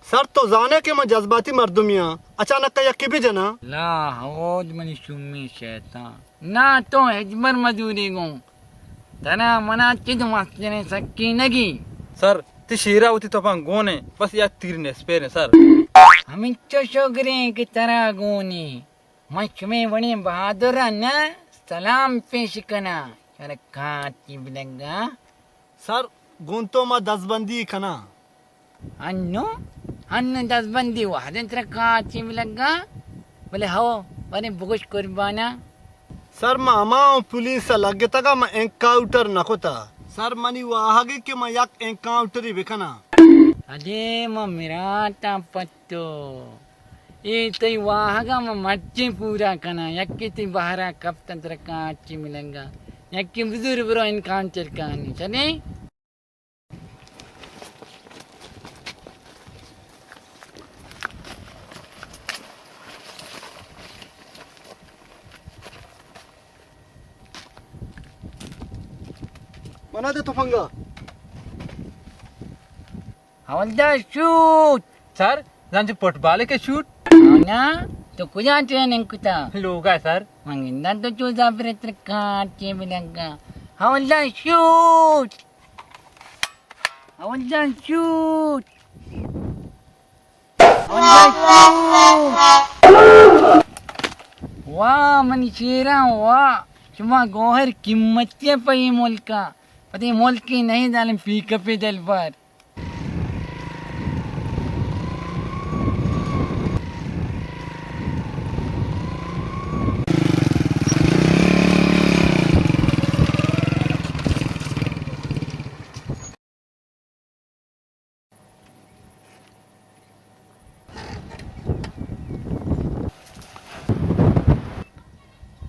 सर तो जाने के मैं जज्बाती मर्दुमिया अचानक का यक्की भी जना ला हौज मनी शुमी शैतान ना तो हजबर मजूरी गो तेरा मना चिद मस्जने सक्की नगी सर ती शीरा होती तो पांग गोने बस या तीर ने स्पेर सर हमें चोशोगरे की तरह गोनी मच में बने बहादुर ना सलाम पेश करना अरे काटी बिलंगा सर गुंतो मा दसबंदी खना अन्नो दसबंदी वादन तेरा काटी बिलंगा बोले हो बने बुगुश कुर्बाना सर मामा पुलिस लगे तक मैं एनकाउंटर नकोता सर मनी वाहगे के मैं यक एनकाउंटर ही बिकना अरे मेरा पत्तो ये तो वाहगा मैं मर्जी पूरा करना यक्की तो बाहरा कब तंत्र काची मिलेगा यक्की बुजुर्ग ब्रो एनकाउंटर कहानी चले मना दे तफंगा हवलदार शूट सर जान पोट बाले के शूट ना तो कुजा ट्रेनिंग कुता लोग है सर मंगिंदा तो चूजा फिर तेरे काटे मिलेगा हवलदार शूट हवलदार शूट वाह मनी शेरा वाह cuma गोहर कीमतnya पई मुल्का पति मुल्क की नहीं dalam पिकअप दल पर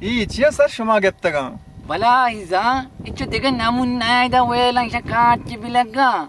Ichia sar shuma gettaga. bala iza ichu diga namun naida welang shakat bilaga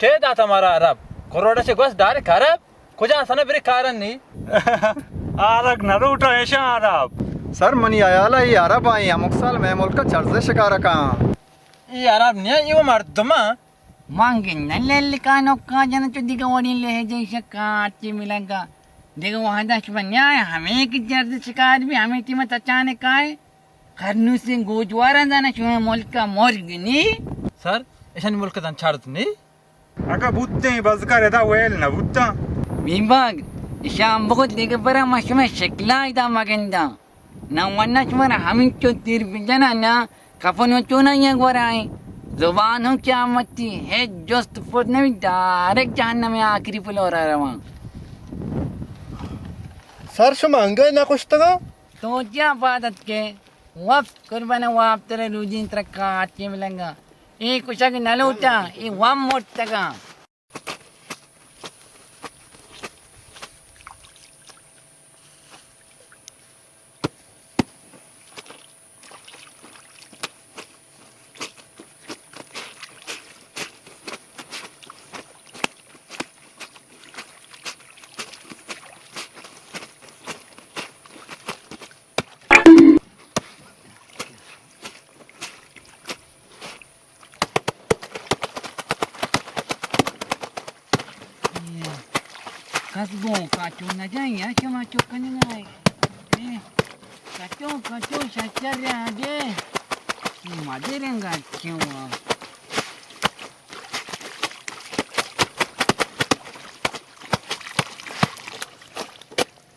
के दात हमारा अरब करोड़ा से गोस डारे खराब कुछ आसाना बिरे कारण नहीं आरग नरूटा ऐशा अरब Sar mani ayala hi Arab ai amuksal me mulka charze shikara ka. ये अरब नहीं ये वो मर्दमा mangin nalel kano ka jana chu diga wani lehe shakat milaga diga wahada shbanya hame ki jard शिकार भी हमें कीमत अचानक का है खरनू से गोजवारा जाना शुमा मुल्क का मोर गिनी सर ऐसा नहीं मुल्क दान छाड़ नहीं अका बुत्ते बजकर एदा वेल न बुत्ता बिंबाग शाम बहुत दिग बरा मशमे शक्ला इदा मगंदा ना वन्ना शुमारा हमिं चो तीर बिजना ना कफनो चोना ये गोराए जुबान हो क्या मत्ती है जोस्त फुट ने डायरेक्ट जहन्नम में आखिरी फ्लोर आ रहा सर शुमा अंगे ना कुछ तगा तो क्या बात के वफ्त कुर्बाना वाप तेरे रूजीन तेरा काट के मिलेगा ये कुछ अगर न लूटा ये वाम मोट तका Kacau na dyan, ya. Macam ka na nga eh. Kacau, sacar ya ada. Mother yang kacau.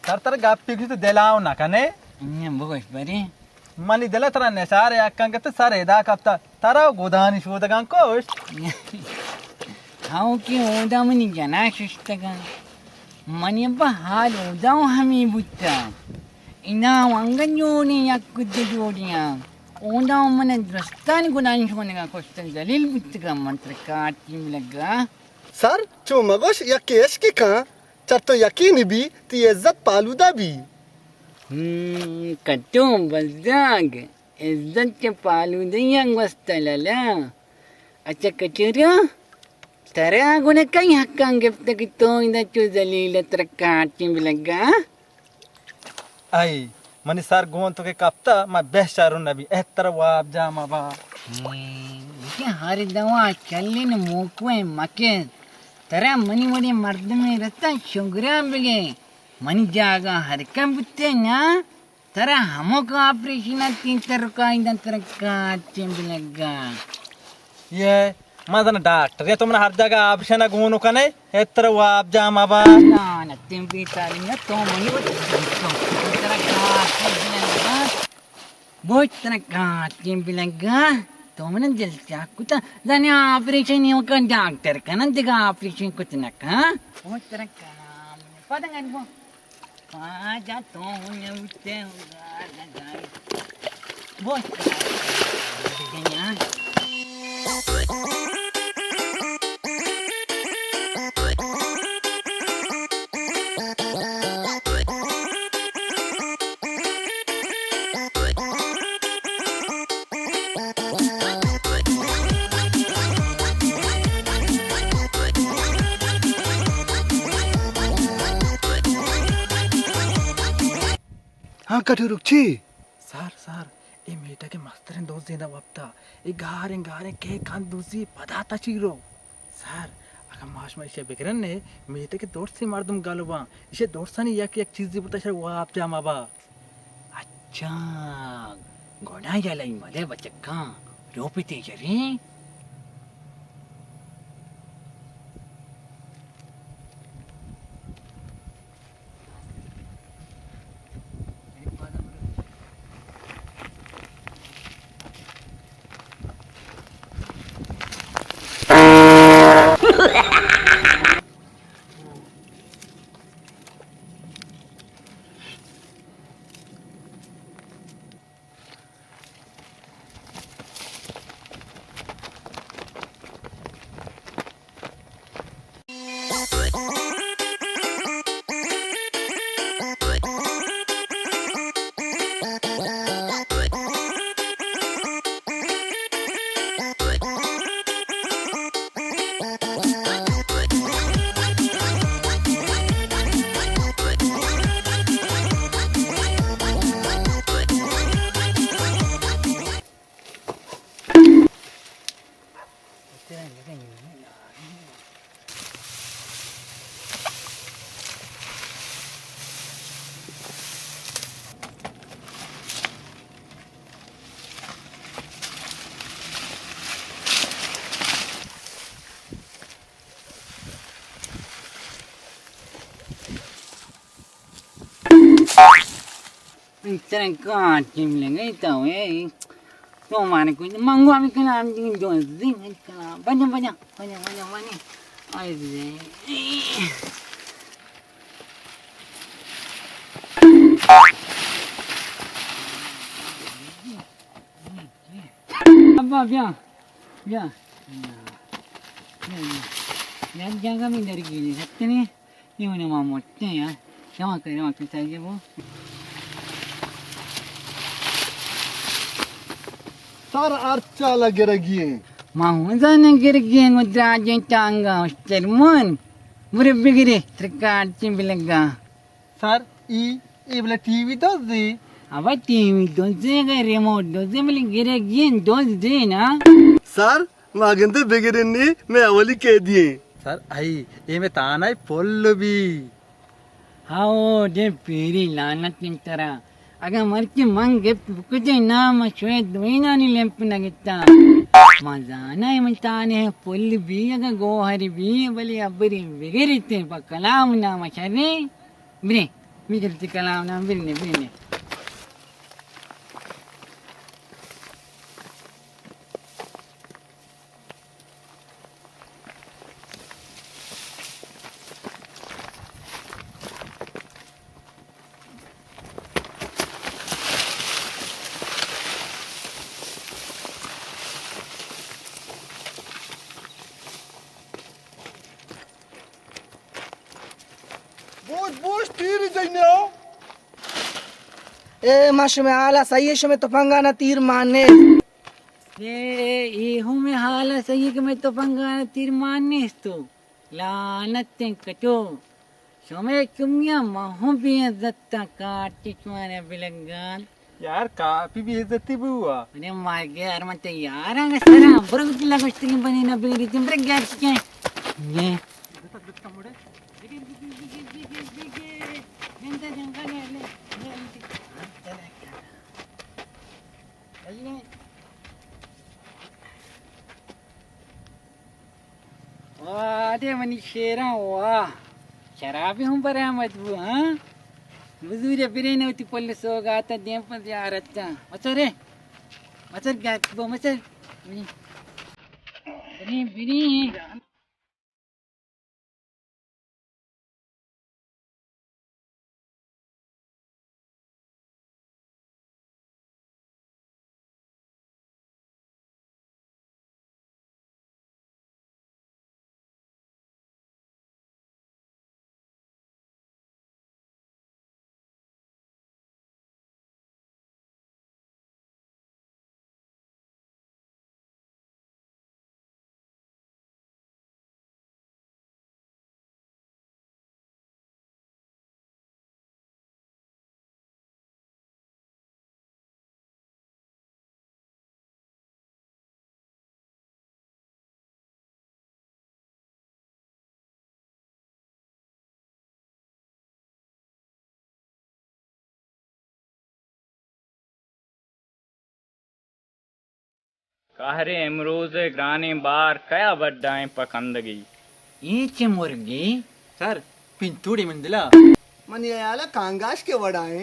Sir तर गप्पी की तो दिलाओ ना कने Ini bagus, bari. मनी दिला तर ने सारे अक्कं के तो सारे दा कप्ता तारा गोदानी शोधगां कोश How ki udah meni jana sustagan. Mani apa hal udah kami buta. Ina wangan joni yakut jodinya. Udah mana drastan gunain cuma dengan kostan dalil buta mantra katim laga. Sir जो मगोश या केश की कहाँ चर तो यकीन भी ती इज्जत पालूदा भी Katum bazag. Izzat ke palu yang wastalala. Acha kacira. Tara guna kay hakang gifta kito ina chu dalila trakatim laga. आई मनी सर गोन तो के कप्ता मैं बेचारू नबी एतर वाब जामा बा Ini hari dawa callin mukwe makin. Tara mani mani mardme rata shungram bege. Mani jaga harkam buttenya. Tara hamok operation atin tarka indan tarka timbelaga. ये Madan doctor ये तुमने हर जगह ऑप्शन गोनो कने एतर वाब जामा बा Na na timpi talinya to mani tarka timbelaga. Boy tarka timbelaga. तो मैंने जल कुछ जाने ऑपरेशन ये का डॉक्टर का ना दिखा ऑपरेशन कुछ ना का वो तरह का नाम पता नहीं वो कहाँ जा तो उन्हें उठते होगा ना जाए वो देखिए हाँ कठोर रुची सर सर ये मीटा के मस्तरन दोस्त देना वप्ता ये गारे के कान दूसरी पदाता चीरो सर अगर माश में इसे बिगरन ने मीटे के दोस्त से मार दूं गालुबा इसे दोस्तानी या कि एक चीज दी पता चल वो आप जामा बा अच्छा गोड़ा जाला इमले बच्चा रोपीते जरी Terang tim lengai tahu eh. No mana ku manggu ami kena ambil jual zing kena banyak. Ai zing. Apa biar. Jangan kami dari gini. Satu ni mana mamutnya ya. Jangan kena makan saja bu. Sir अर्चा लगे रखिए Mahuzana girgin udrajin tanga ustermun. Muribigiri trikat cimbilaga. Sir ई वाला TV तो दे Aba TV doze ga remote doze mili girgin doze na. Sir मागंदे बेगरनी मैं अवली कह दिए सर आई ये में ताना ही फुल भी How de piri lanat nimtara. Aga marki mange bukuje nama shoye duina ni lemp nagita. Mazana imantane pulli bi aga gohari bi bali abri vigirite pa kalam nama chare. Bine, vigirite kalam nama bine. boş tiri zaino. Maşume ala sayı şume topangana tir mane. ये हूँ मैं हाला सही कि मैं तो पंगा तीर मारने तो लानत कटो समय चुमिया महू भी इज्जत काट चिचवाने बिलंगान यार काफी भी इज्जती भी हुआ अरे मार गया यार मत यार आगे सरा बरग दिला कुश्ती बनी ना बिगड़ी तुम ब्रेक गया क्या ये वाह दे मनी शेरा वाह शराबी हूँ पर मजबू हाँ मजूरी बिरे ने उती पुलिस होगा आता दें पर यार अच्छा मचर क्या वो मचर बिरी कहरे इमरोज ग्राने बार कया बड्डाएं पकंदगी ये मुर्गी सर पिंतूड़ी मंदिला मन याला कांगाश के वड़ाए.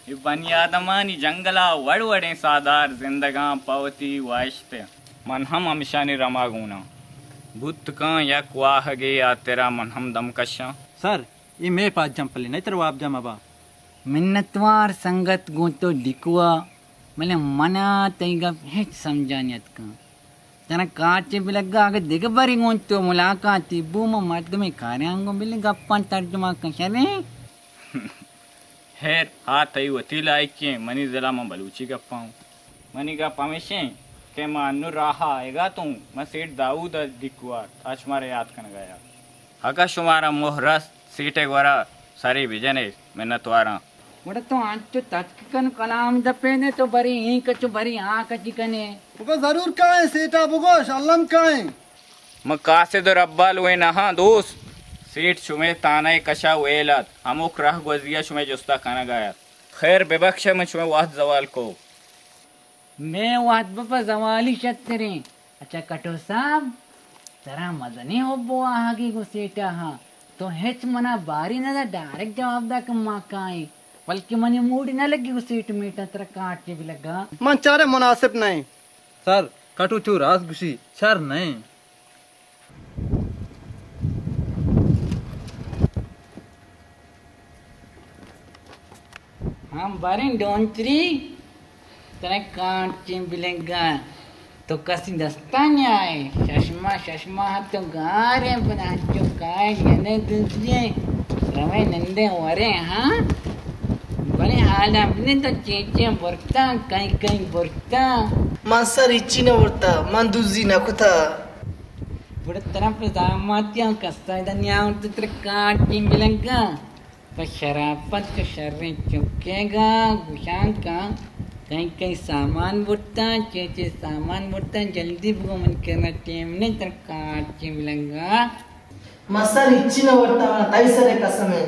ये बनियादमानी जंगला वड़वड़े सादार जिंदगा पवती वाश्ते मन हम अमिशानी रमागुना बुत का या क्वाह गे या तेरा मन हम दमकशा सर ये मैं पास जंपली नहीं तेरा आप जमाबा मिन्नतवार संगत गोतो दिकुआ मैंने मना तैगा हेच समझानियत का तना काचे बिलग्गा आगे दिग बरी गोतो मुलाकाती बूम मर्द में कार्यांगो बिल गप्पन तर्जुमा कशरे हेर हाथ आई वती लाइके मनी जिला में बलूची गप्पाऊं मनी का पमेशे के मानु रहा आएगा तू मैं सेठ दाऊद दिकुआ आज मारे याद कर गया हका शुमारा मोहरस सीटे गोरा सारी बिजने मिन्नतवारा वड़ा तो आज तो तत्कन कलाम दपेने तो बरी ही कछु बरी हाँ कची कने बुको जरूर काए सेटा बुको शल्लम काए. मैं कासे दो रब्बाल हुए नहा दोस्त सीट शुमे ताने कशा वेलत अमुक रह गुजिया शुमे जुस्ता खाना गया खैर बेबख्श में शुमे वाद जवाल को मैं वाद बपा जवाली शतरे अच्छा कटो साहब जरा मजनी हो बो आगे गुसेटा हाँ तो हेच मना बारी ना डायरेक्ट जवाब दा कम्मा काए बल्कि मनी मूड न लगी उस सीट में तत्र काट के भी लगा मन चारे मुनासिब नहीं. सर कटू चू रास गुशी सर नहीं हम बारे डोंचरी तने काट के भी लगा तो कसी दस्ता नहीं आए शशमा तो गारे बना जो काय गने दूसरे रवे नंदे वरे हाँ बने हाल अपने तो चेचे बरता कहीं बरता. Mansar içine vurta, man duzina kuta. बड़ा तरफ दामातियां कस्ता इधर न्याउ तो तेरे काट के मिलेगा पर शराफत के शर्रे चुकेगा गुशान का कहीं सामान बुटता चेचे सामान बुटता जल्दी भगो मन करना टेम ने तेरे काट के मिलेगा मसार इच्छिन वरता तैसरे कसमे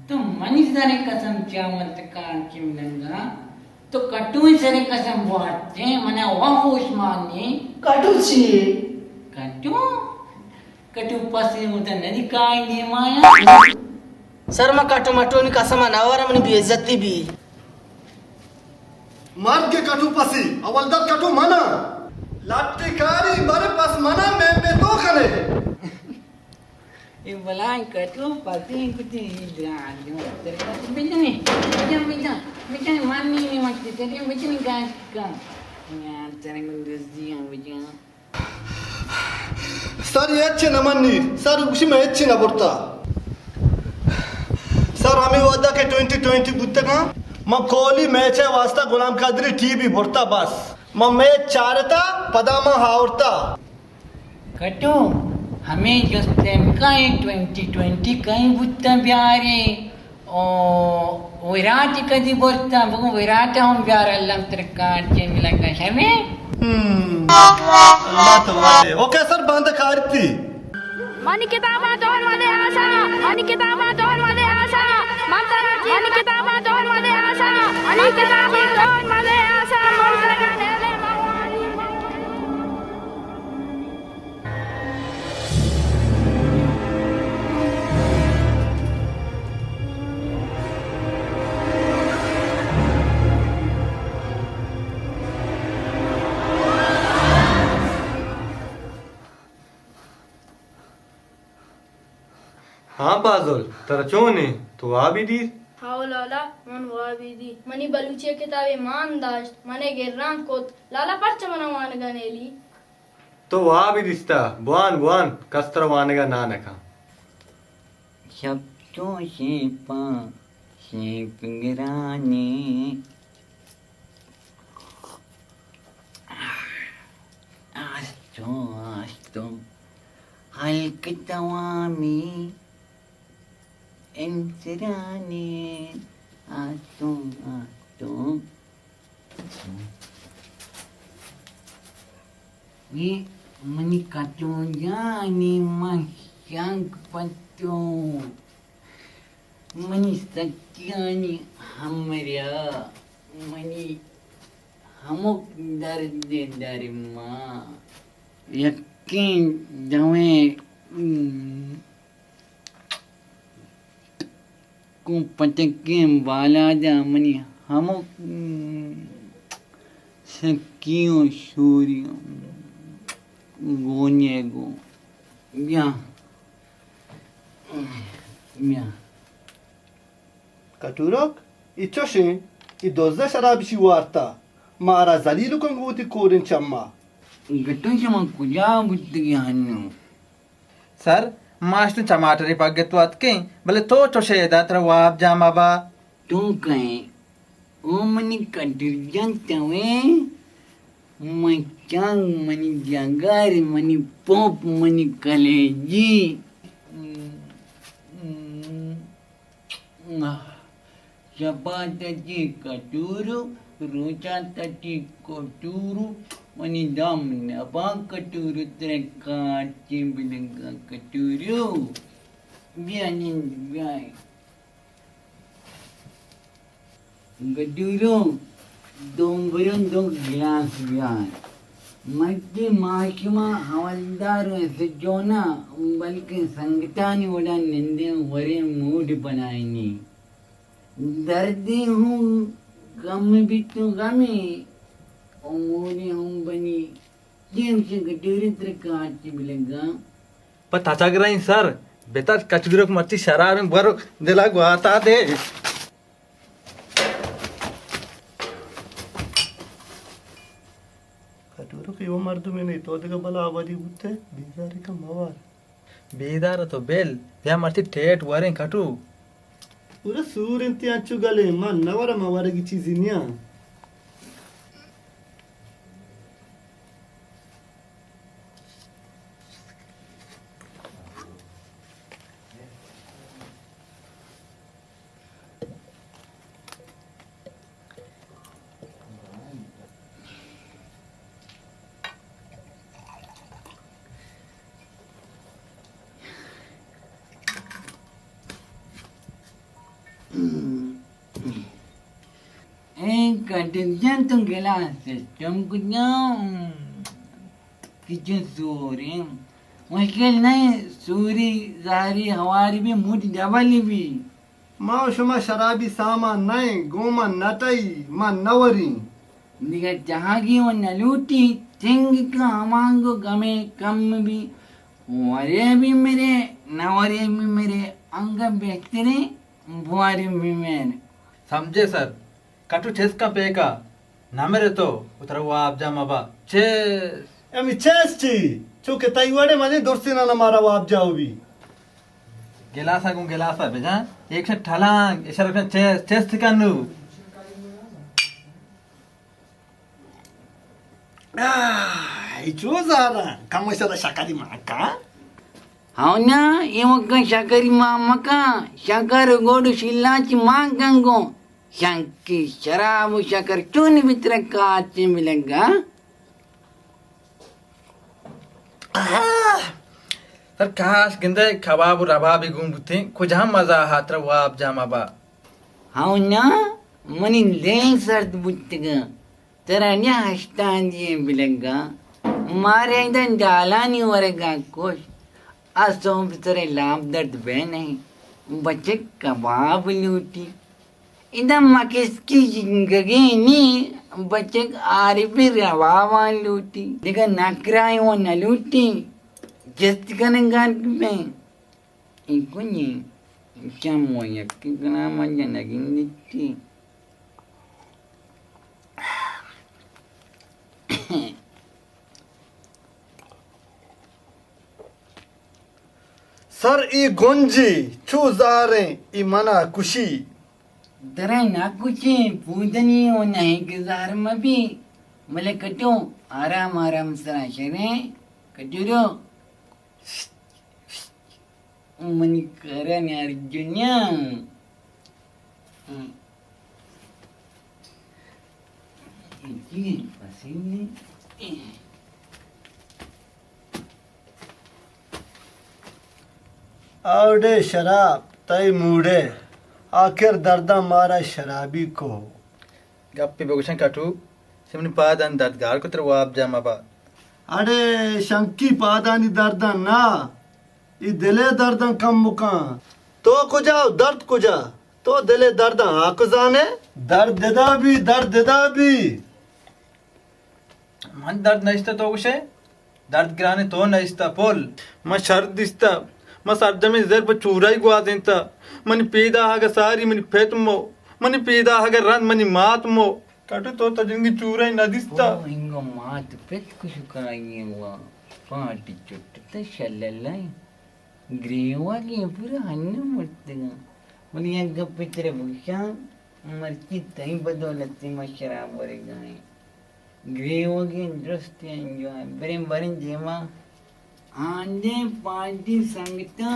तो मनी सारे कसम चावत कांची मिलंगा तो कटू सारे कसम वाटते मना वह उस्मानी कटुची कटू कटू पसे मुता नदी काय ने माया सर मैं कटु मटोनी कसम नवर मन बेइज्जती भी मार के कटू पसी अवलदत कटू मना लाठी कारी बारे पास मना मैं तो करे ये बलान कटू पसे कुछ इधर जो तेरे को बिजनी बिजनी माननी नहीं मत तेरे बिजनी का यार तेरे को दोस्तियां बिजनी सर ये अच्छे न मन्नी सर उसी में अच्छे न बोलता सर हमें वादा के 2020 बुत्ते का मैं कोहली मैच है वास्ता गुलाम कादरी टीवी बोलता बस मैं मैच चाहता पदामा हावरता कटू हमें जो का 2020 कहीं बुत्ता प्यारे ओ विराट कदी बोलता बगु विराट हम प्यार अल्लाह तरकार के मिलंगा हमें अल्लाह तो वाले ओके सर बंद करती मनी किताबा तोहर वाले आशा मनी किताबा तोहर वाले आशा मनी किताबा तोहर वाले आशा मनी किताबा तोहर वाले आशा मंतरा नेले मवानी हाँ बाजुल तेरा चोने तो आ भी दी हाओ लाला मन वाबीदी मनी बलूचिया किताबे मान दाश्त मने गिर्रान कोत लाला परच मना मान गनेली तो आ भी दिस्ता बुआन बुआन कस्तर वानेगा नानका सब तो शेपा शेप गिराने आज तो हल्क तवामी इंसराने आज तो ये मनी कटो जाने मशंक पत्तो मनी सत्यानी हमर्या मनी हमक दर्द दरमा यकीन जमे को पटके बाला जा मनी हमक सकियों सूर्य गोने गो या कटूरक इच्छोशे इ दोजदा शराबिशी वार्ता मारा जलीलु कंगूती कोरिन चम्मा गट्टू शमा कुजा बुद्धि हन्नु सर मास्टर टमाटर पगत के भले तो चोशे दातर वाप जामा बा तू कहे ओ मनी कटिर जानते मचांग मनी जगार मनी पोप मनी कलेजी चपाती कटूरू रोचाती कटूरू मनी दम नबा कटूरू तेरे काटी बिलंगा कटूरू बियानी बियाई कटूरू दोंगरन दो गिलास बियान मध्य माशिमा हवलदार सजोना बल्कि संगतानी वड़ा निंदे वरे मूड बनाएनी दर्दी हूँ गम भी तो गमी ओमोने हूँ बनी जेम से कटोरी तेरे काटी बिलेगा पता चल रहा है सर बेटा कचगिरो को मर्ची शराब में बरो दिला गुआता दे कटूरक यो मर्द में नहीं तो देगा भला आवादी बुत्ते बीजारी का मवार बेदार तो बेल या मर्ची टेट वरे कटू पूरा सूर इंती अच्छु गले मन नवरा मवारे की चीज़ निया Katijan tuh gelas cemkunya kitchen sore मुश्किल नहीं सूरी जारी हवारी भी मुझ डबली भी माँ शुमा शराबी सामान नहीं गोमा नटाई माँ नवरी निका जहागी वो नलूटी थिंग का हमांगो गमे कम भी वरे भी मेरे नवरे भी मेरे अंग बेहतरे बुआरी भी मेरे समझे सर कटु चेस का पेका ना मेरे तो उतर वो आप जा मबा चेस एमी चेस्टी चूके ताईवाड़े माने दोस्ती ना मारा वो आप जाओ भी गिलासा बेजा एक से ठलांग इशारा पे चेस चेस थिकानु इचो जारा कामोशरा शाकाहारी माका हाँ ना ये मक्का शाकारी माँ मक्का शाकर गोडू शिल्लाची माँ गंगो शंकी शराब शाकर चून मित्र काचे मिलेगा सर काश गिंदे खबाब रबाबी गुंबुते कुछ हम मजा हात्र वो आप जा मबा हाँ ना मनी लें सर्द बुद्धगा तेरा न्या हस्तान दिए मिलेगा मारे इधर डाला नहीं वरेगा कुछ असों तेरे लाभ दर्द बह नहीं बच्चे कबाब लूटी इधर मकिस की जिंदगी नहीं बच्चे आरी भी रवावा लूटी देखा नकराई वो न लूटी जस्ट करेंगे में इनको नहीं क्या मोया कितना मजा लगेंगे सर ई गोंजी चू जारे ई मना खुशी तेरा ना कुछ पूजनी हो नहीं गुजार में भी मले कटो आराम आराम सरा शरे कटुरो मनी करा ने अर्जुन्या ये पसीने आवडे शराब तय मूडे आखिर दर्दा मारा शराबी को गप्पी बेगुशन कटु सिमनी पादन दर्दगार को तेरे वो आप जा मबा अरे शंकी पादानी दर्दा ना ई दिले दर्दा कम मुका तो कुजा दर्द कुजा तो दिले दर्दा आक जाने दर्द देदा भी मन दर्द नहिस्ता तो उसे दर्द गिराने तो नहिस्ता पोल मैं शर्द दिस्ता मैं सर्द में जर पर चूराई गुआ देता मनी पीदा हागा सारी मनी फेत मो मनी पीदा हागा रन मनी मात मो कटु तो तजिंगी चूराई न दिस्ता इंगो मात पेट कुछ कराएंगे वो पार्टी चुट्ट तो शल्लाई ग्रेवा के पूरा हन्ने मरतेगा मनी ये गप्पे तेरे भूषा मरती तई बदौलत से मशराब वरेगा ग्रेवा के इंटरेस्ट एंजॉय बरे जेमा आंधे पार्टी संगीता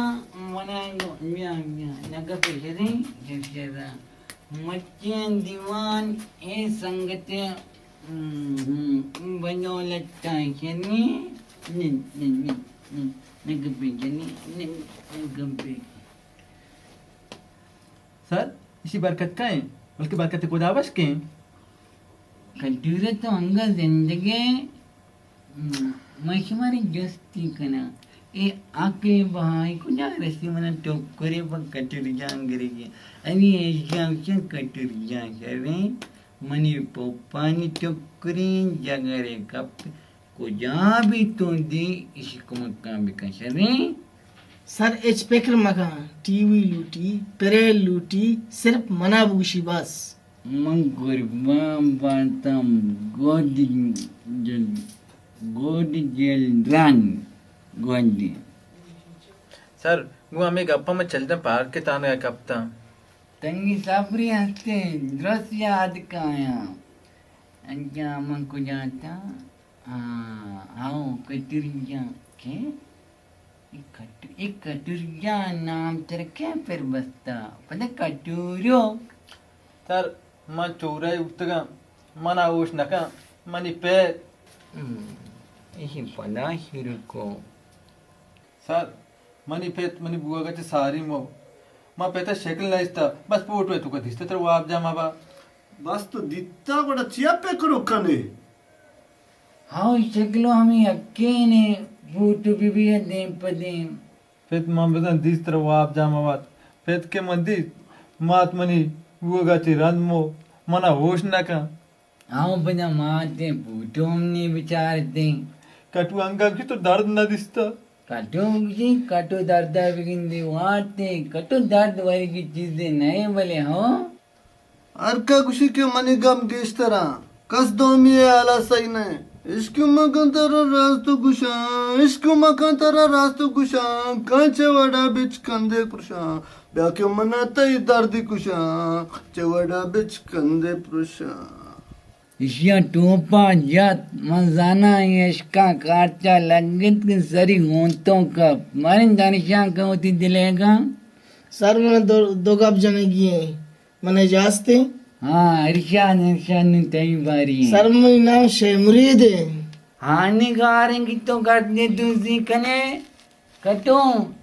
मनाएंगे नगर पेशे जैसे मच्चे दीवान ए संगते बनो लगता है कि नहीं नगर पे सर इसी बरकत का है बल्कि बरकत को दावश के कटूरे तो अंगा जिंदगी मशमारी जस्ती कना ए आके बहाई को जा रसी मना टोकरे पर कटूर जान गिरेगी अनी ऐसा कटूर जान करे मनी पोपानी टोकरे जगरे कप को जा भी तो दे इसको मक्का भी कसरे सर एच पेकर मका टीवी लूटी पेरेल लूटी सिर्फ मना बूशी बस मंगुर बांतम गोदी जेल रन गोदी सर वो हमें गप्पा में चलते पार्क के ताने का कप्ता तंगी साबरी हंसते दृश्य याद का आया अंजा मन को जाता आओ कटुरिया के एक कटुरिया नाम तेरे क्या फिर बसता पता कटुरियो सर मैं चोराई उठगा मना उस नका मनी पे इसी पला शुरू को सर मनी पे मनी बुआ का सारी मो मां पेता शेकल लाइस्ता बस पोटवे तुका दिसते तर वाप जा माबा बस तो दित्ता बड़ा चिया पे करो कने हाँ शक्लो हमें अकेले बूटू बीबी दें पदें फेत मां बेता दिस तर वाप जा माबा फेत के मंदी मात मनी वो गाची रंदमो मना होश ना का हाँ बना माते बूटू हमने विचारते कटु अंगा की तो दर्द ना दिसता कटो दर्द बिगिंदी वाटे कटो दर्द वाली की चीजें नहीं बोले हो अर्का खुशी के मनी गम गेश तरह कस दो मिये आला सही ने इश्क मगन तेरा रास्तु गुशा इश्क मगन तेरा रास्तु गुशा कांचे वड़ा बिच कंदे पुरुषा ब्याक्यो मनाता ही दर्दी कुशा चवड़ा बिच कंदे पुरुषा इशिया टोपा जात मजाना यशका कार्चा लगत के सरी होंतों का मारे दानिशा का होती दिलेगा सर मैंने दो गप जने किए मैंने जास्ते हाँ इरशाद ने तई बारी सर मेरी नाम शेमुरीद है हानिकारक की तो कर दे दूसरी कने कटो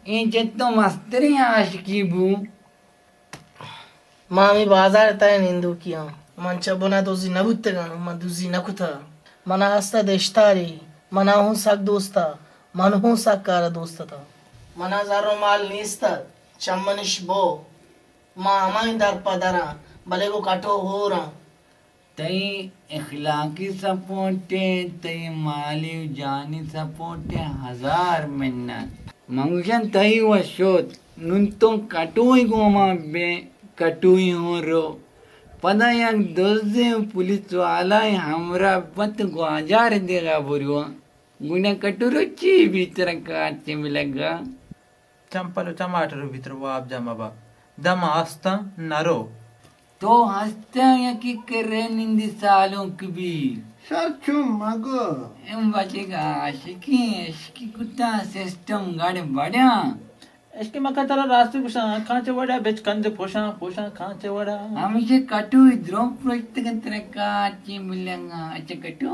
ये जत्तो मस्तरी आशिकी बू मामी बाजार तय निंदू किया mancha bona dozi nabuttega man dozi nakuta mana asta deshtari mana hu sak dosta man hu sak kara dostata mana zaro mal nista chammanish bo ma amai dar padara bale ko kato hora तई इखलाकी support है तई माली जानी support है 1000 मिन्नत मंगशन तई व शोत नुन तो कटुई गोमा बे कटुई हो रो पता एक दोस्ते पुलिस वाला हमरा पत ग्वाजार देगा बुरुआ गुना कटुरुची भीतर काटे मिलेगा चंपलो टमाटर भीतर वाप जा माबा दम आस्ता नरो तो हंसते या कि करे निंदी सालों की भी शाचो मगो एम बचेगा आशिकी कुत्ता सिस्टम गाड़े बढ़िया इसके मका तेरा रास्ते पुछा कांचे वड़ा बेच कंदे पोषा पोषा कांचे वड़ा हमेशा कटु द्रोम प्रोक्त कंतरे काचे मिलेगा अच्छा कटु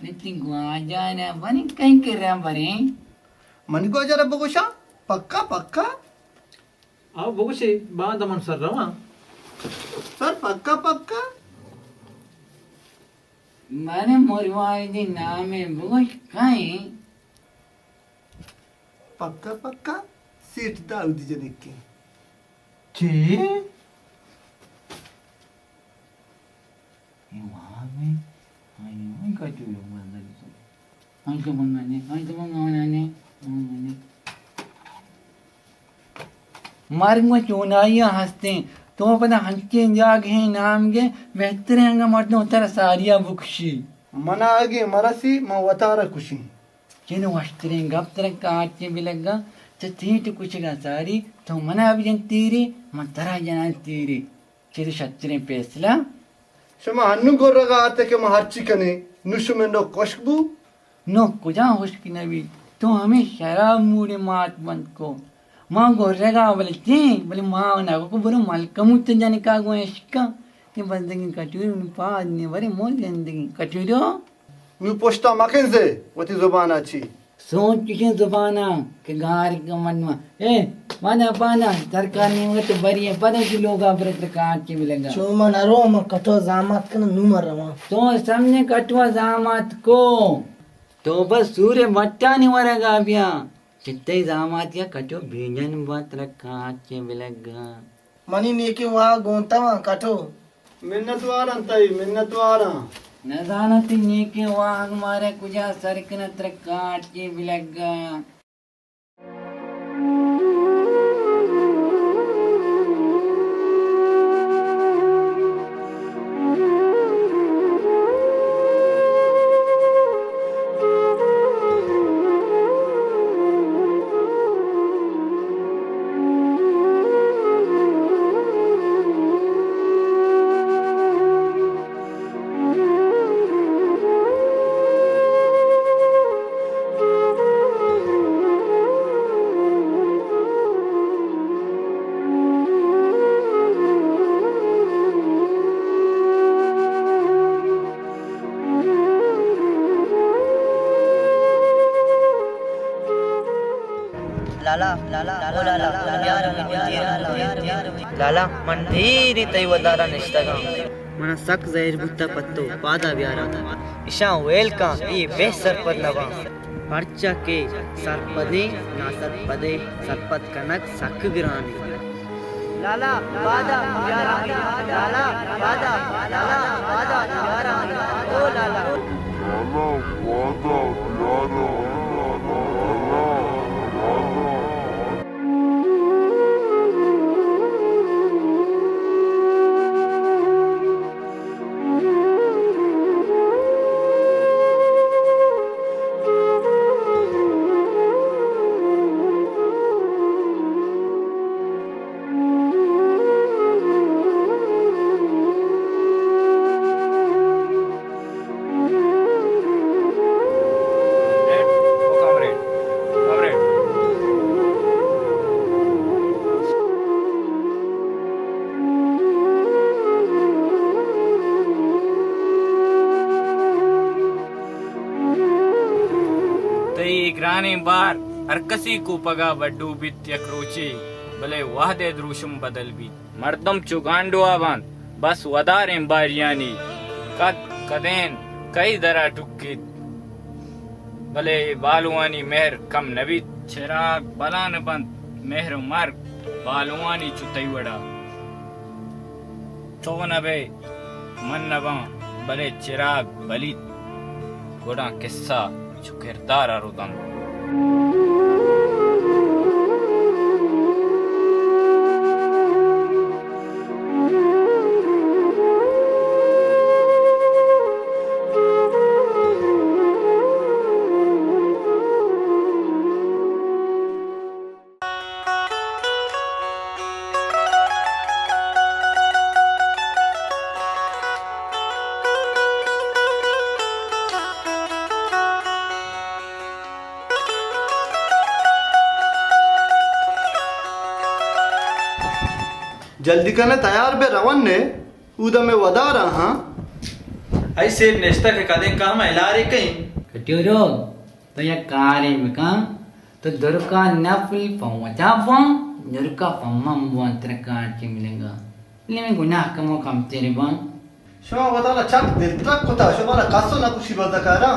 निति ग्वाजाना बनी कहीं कर रहा बरे मन को जरा बगोशा पक्का पक्का आओ बगुशी बांध मन सर रवा सर पक्का पक्का मारे मोरवाई दी नाम है बुश काई पक्का पक्का सीट दाल दीजिए देख के जी ये वहाँ में हाँ कटु हाँ तो मंगाने मारेंगे चुनाइया हंसते तो पता हंसके जाग हैं नाम के बेहतर हैंगा मरते होता सारिया बुक्शी मना आगे मरासी मैं वतारा खुशी चलो वस्त्रे गप तरह काटने भी लगा चीट कुछ का सारी तो मना भी जन तीरी मन तरह जना तीरी चलो शत्रे पेसला शमा हन्नु गोरगा आते के महर्ची कने नुशु में नो कोशबू नो कुजा होश की नबी तो हमें शराब मूड़े मात बंद को माँ गोरेगा बोले बोले माँ ना को बोलो मलकमु तो जाने का गो इसका कि बंदगी कटूरी उन पाद ने बड़े मोल जिंदगी कटूरो नु पोस्टा मकन से वती जुबान अच्छी सोच किसे जुबाना के गार का मनवा माना पाना सरकार ने वो तो बड़ी है पता कि लोग अपरत काट के मिलेगा चोमा नरो म कटो जामत कन नुमर रवा तो सामने कटवा जामत को तो बस सूर्य मट्टा नहीं वरेगा अभिया चित्ते जामत या कटो भेजन बात रखा के मिलेगा मनी ने के वा गोंता वा कटो मिन्नतवार अंताई मिन्नतवार न जाना तीन के वाग मारे कुजा सरकन त्र काट के मिलेगा लाला मन धीरे तई वदारा निष्ठगा मन सक जहर बुत्ता पत्तो पादा ब्यारा ईशा वेल का ये बेसर पर नवा पर्चा के सरपदे ना सरपदे सरपद कनक सक गिरानी लाला पादा ब्यारा लाला पादा ब्यारा ओ लाला बार अरकसी को पगा बड्डू बित्य क्रोचे भले वाह दे द्रुशम बदल भी मर्दम चुगांडो आवान बस वदारें बारियानी कद कदेन कई दरा टुक्कित भले बालुआनी मेहर कम नबी चिराग बलान बंद मेहर मर बालुआनी चुतई वड़ा तो नबे मन नबा भले चिराग बली गोड़ा किस्सा चुकिरदार रुदम जल्दी करने तैयार बे रवन ने उदा में वदा रहा ऐसे नेस्ता के कदें काम हिला रे कहीं कट्योरो तो या कारे में काम तो दुर्का नफल पहुंचा पा दुर्का पम्मम बुआंतर काट के मिलेगा ले में गुनाह कमो कम तेरे बां शो वदाला चक दिल तक कोता शो वाला कासो ना कुछ बता करा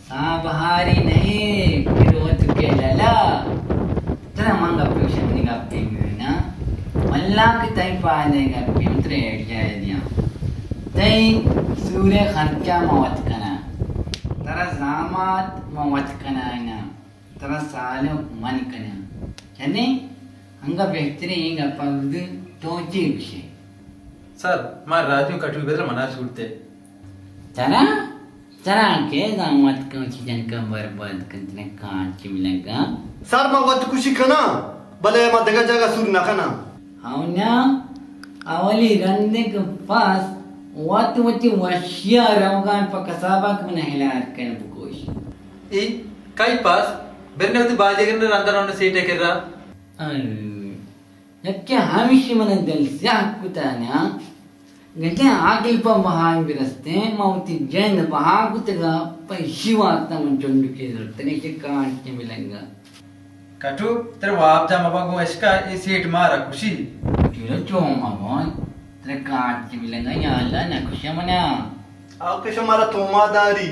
साबहारी नहीं विरोध के लला तेरा मांगा पेशन निगा पे ना अल्लाह की तई पालेगा पिंतरे हट जाए दिया तई सूर्य खर्चा मौत कना तेरा जामात मौत कना ना तेरा सालो मन कना चने हंगा बेहतरी हिंगा पगद तोची विषय सर मार राजू कटवी बेदर मना छूटते चला चला के जामात को चीजन का बर्बाद करने काट के मिलेगा सर मा वत खुशी कना भले मा दगा जगह सुर ना कना అవునా అవలి రందెకు pass wat wati washya rawgan pa kasabak man hilat kan bukosh ई कई पास बेरने होती बाजेगर ने रंदर होने सीट है किरा yakke hamish man dal sah kutana gete agil pa mahan biraste mauti jain baha kutaga pa shiwa tam jondu ke tane ke kaan ke milenga कटु तेरे वाप जा मबा को इसका ये सीट मारा खुशी kira choma boy tane kaan ke milenga ya Allah na khusha mana आओ के शो मारा तोमादारी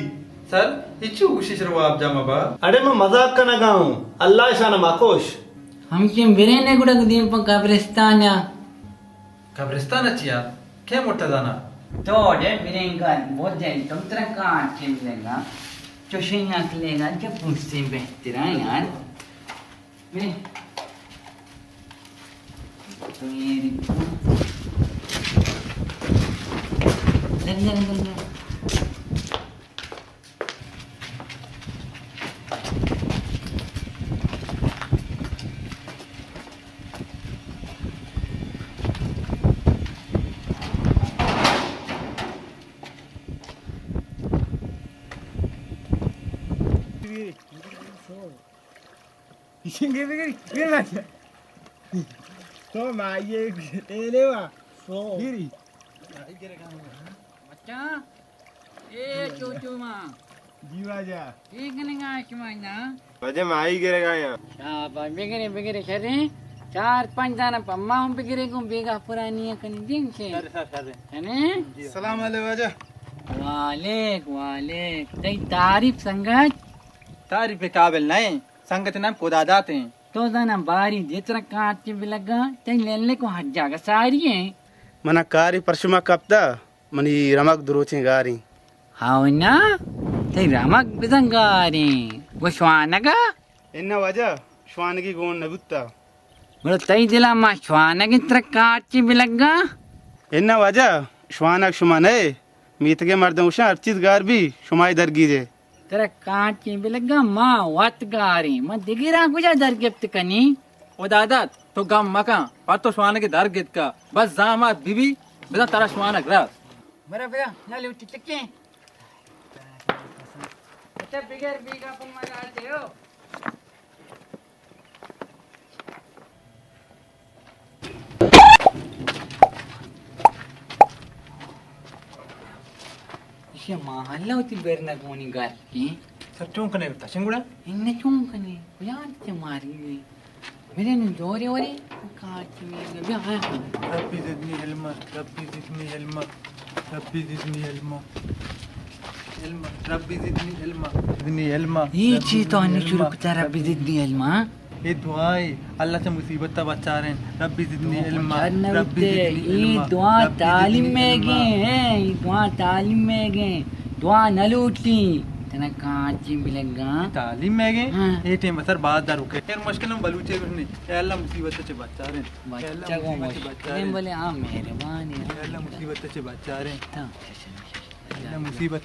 सर इचु खुशी सर वाप जा मबा अरे मैं मजाक करना गाऊं अल्लाह शान माकोश हमके बिरेने गुड़ा दीम पर कब्रिस्तान या कब्रिस्तान अच्छिया क्या मोटा दाना तो डे बिरेंगा बहुत जाए तुम तरह काट के मिलेगा चोशिंग आकलेगा जब मुझसे बेहतर है यार बिरे तो ये लग Toma, ele va. Diri. Macam. Cucu mah. जी वाजा ठीक नहीं गा शुमाना वजह में आई गिरेगा यहाँ शाबाश बिगड़े बिगड़े शरे 4-5 दाना पम्मा हम बिगड़े को बेगा पुरानी है कनी दिन से है ने सलाम अलैकुम वजह वालेक तेरी तारीफ संगत तारीफ के काबिल नहीं संगत नाम खुदा दाते हैं तो दाना बारी जितना काट के भी लगा तेरी लेले को हट जाएगा सारी है మన కారి పరిశ్రమ కప్తా మన ఈ రమక్ दुरोचे गारी हाँ ना तेरी रमक बिजंगारी वो श्वानगा ఎన్న వజా శ్వానకి గోన్ నబుత్తా बोलो तेरी दिला माँ श्वानगी तरह काट के भी लगा ఎన్న వజా శ్వానక్ షుమానే మీతగే మర్దం ఉషా అర్చిత్ గార్ भी షుమాయి దర్గీజే तेरा काट के भी लगा माँ वात गारी मैं दिगिरा कुछ दर गिफ्ट कनी ओ दादा तो गम मका पर तो श्वान के दर गित का बस जामा बीबी बिना तारा श्वान ग्रास बरा बरा ना ले उठी तक अच्छा बिगर बीगा पन मजा आते हो इसे महल्ला होती बेरना कोनी गार की सर चूंकने का शिंगुड़ा इन्ने चूंकने यार ते मारी मेरे ने जोरे वरे काट में भी आया रब्बी जिदनी इल्मा रब्बी जिदनी इल्मा रब्बी जिदनी इल्मा इल्मा रब्बी जिदनी इल्मा जिदनी इल्मा ये चीज तो अन्य शुरू करता रब्बी जिदनी इल्मा ये दुआएं अल्लाह से मुसीबत तक बचा रहे हैं रब्बी जिदनी इल्मा रब्बी ये जिदनी इल्मा दुआ तालीम में गए हैं ये दुआ तालीम में गए दुआ न लूटी तना कांची मिलेगा तालीम में गए हाँ। ये टाइम सर बात दारू के यार मुश्किल में बलूचे ने अल्लाह मुसीबत से बचा रहे हैं बच्चा को मुश्किल बोले हाँ मेहरबानी अल्लाह मुसीबत से बचा रहे हैं अल्लाह मुसीबत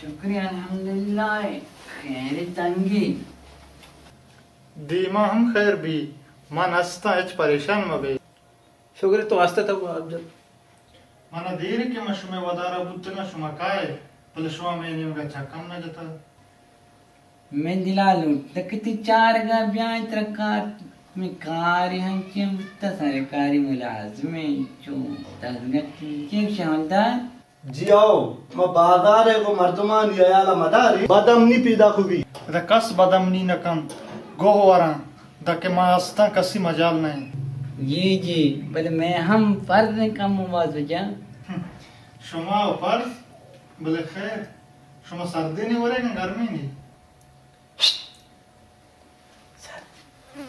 शुक्रिया अल्हम्दुलिल्लाह खैर तंगी दीमा हम खैर भी मन हस्ता है परेशान मबे शुक्र तो वास्ते तक आप जब मन देर के मशमे वदारा बुतना शुमा काय पल शुमा में नहीं होगा कम ना जाता मैं दिला लूं तकती 4 का ब्याज तरकार में कार्य हैं कि सरकारी मुलाजमे जो तजगत के शहरदार जी आओ मैं बाजार है को मर्दमान याला मदारी बदमनी पैदा खुबी दा कस बदमनी न कम गोहवरा दा के मास्ता कसी मजाल नहीं जी बल मैं हम फर्ज कम आवाज जा शुमा ऊपर बोले खैर शुमा सर्दी नहीं हो रही गर्मी नहीं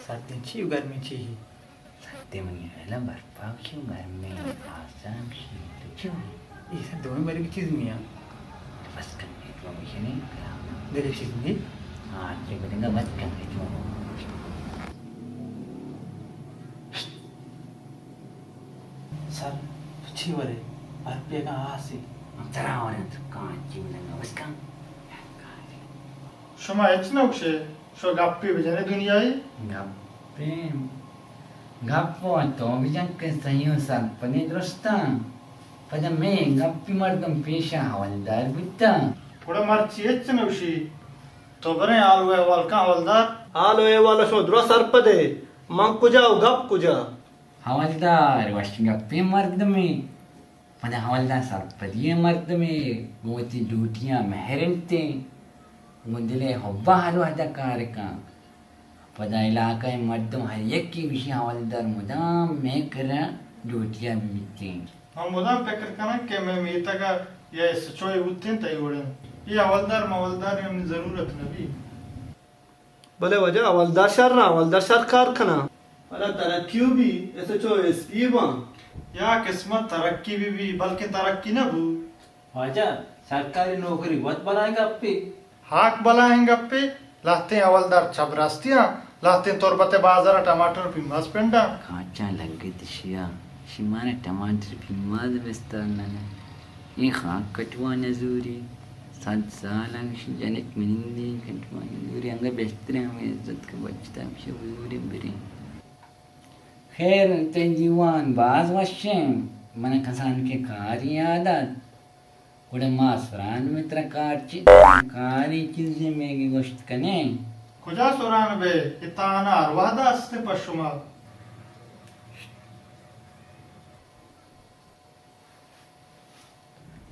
सर्दी छी गर्मी छी ते मनी हला बर्फा क्यों गर्मी आसाम शी तो क्यों ये सब दोनों बड़ी की चीज नहीं है बस करने तो मुझे नहीं देख चीज नहीं हाँ ये बतेंगे बस करने तो सर छी वरे रुपये का आसी तरा और तो कहाँ जीवन बस काम शुमा इतना उसे शो गप्पी बजने दुनिया ही गप्पे गप्पो तो बिजन के सही सा पने दोस्ता पदा मैं गप्पी मर्दम पेशा हवलदार बिता थोड़ा मर्ची इतना उसी तो बरे आलू है वाल का हवलदार आलो ए वाला शो द्रो सरपदे मंग कुजा गप कुजा हवलदार वश गप्पे मर्द में पदा हवलदार सरपदिये मर्द में मोती ड्यूटियां महरनते मुदले हब्बा हालो हदा कार का पदा इलाका मर्दम हर एक की विषय हवलदार मुदाम मैं करा ड्यूटियां बीते हम मुदाम फिक्र करना कि मैं मीता का ये सचोई उतने तय उड़े ये हवलदार हमने जरूरत नबी बोले वजह हवलदार शर कारखाना अरे तरक्की भी ऐसे चो एसपी बन या किस्मत तरक्की भी बल्कि तरक्की न भू वजह सरकारी नौकरी बहुत बनाएगा अपने हाक बलाएंगे अपे लाते हैं हवलदार छबरास्तियां लाते हैं तोरबते बाजार टमाटर पिंबास पेंडा काचा लगे दिशिया शिमाने टमाटर पिंबास बेस्ताना ये खाक कटवा नजूरी 7 साल जनिक मिनिंदी कटवा नजूरी अंगे बेस्तरे में इज्जत के बचता है नजूरी बरे खैर ते जीवान बाज वशे मन कसान के कार्य आदत कुठे मासरान मित्र कारची कारी चीजें मेगी गोश्त कने कुजा सोरान बे इताना अरवादा असते पशुमा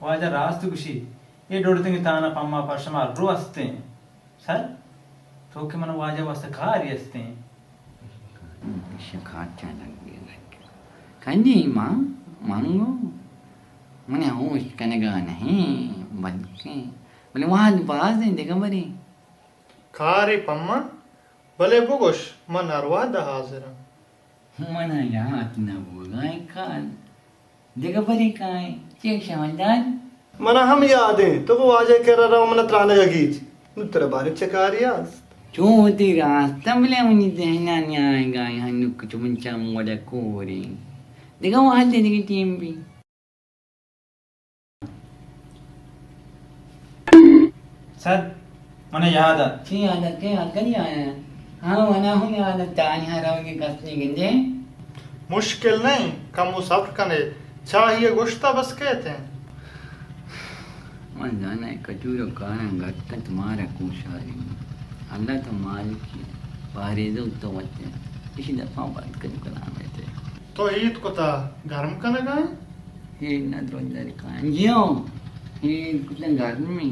वाजा रास्त कुशी ये डोडते ताना पम्मा पशमा रो असते सर तो के मन वाजा वास्ते खारी असते शखाचा लगे कंदी मां मांगो मने होश कनेगा नहीं बल्कि बोले वहां बाज नहीं देखा बरी खारी पम्मा भले बुगोश मन अरवादा हाजिर मना यात न बोगाय कान देखा बरी काय चेक समझदार मना हम याद हैं तो वो आजे कह रहा हूँ मन त्राने का गीत नुत्र बारे चकारियास चोती रास्ता बले मुनी देना नहीं आएगा यहाँ नुक चुमचा मोड़ा कोरी देखा वहां देने की टीम भी सर मने याद आ ची आदत के आकर आया हाँ मना हूँ आदत तानी हराओगे कसने गिंदे मुश्किल नहीं कम वो सब्र कने चाहिए गोश्ता बस कहते हैं मन जाना है कचूरो कारण घटका तुम्हारा कुशारी अल्लाह तो मालिक है बाहरी दो तो बच्चे इसी दफा बात कर कलाम है तो ईद को ता गर्म कने गए ये ना द्रोंदर का जियो ये कुछ घर में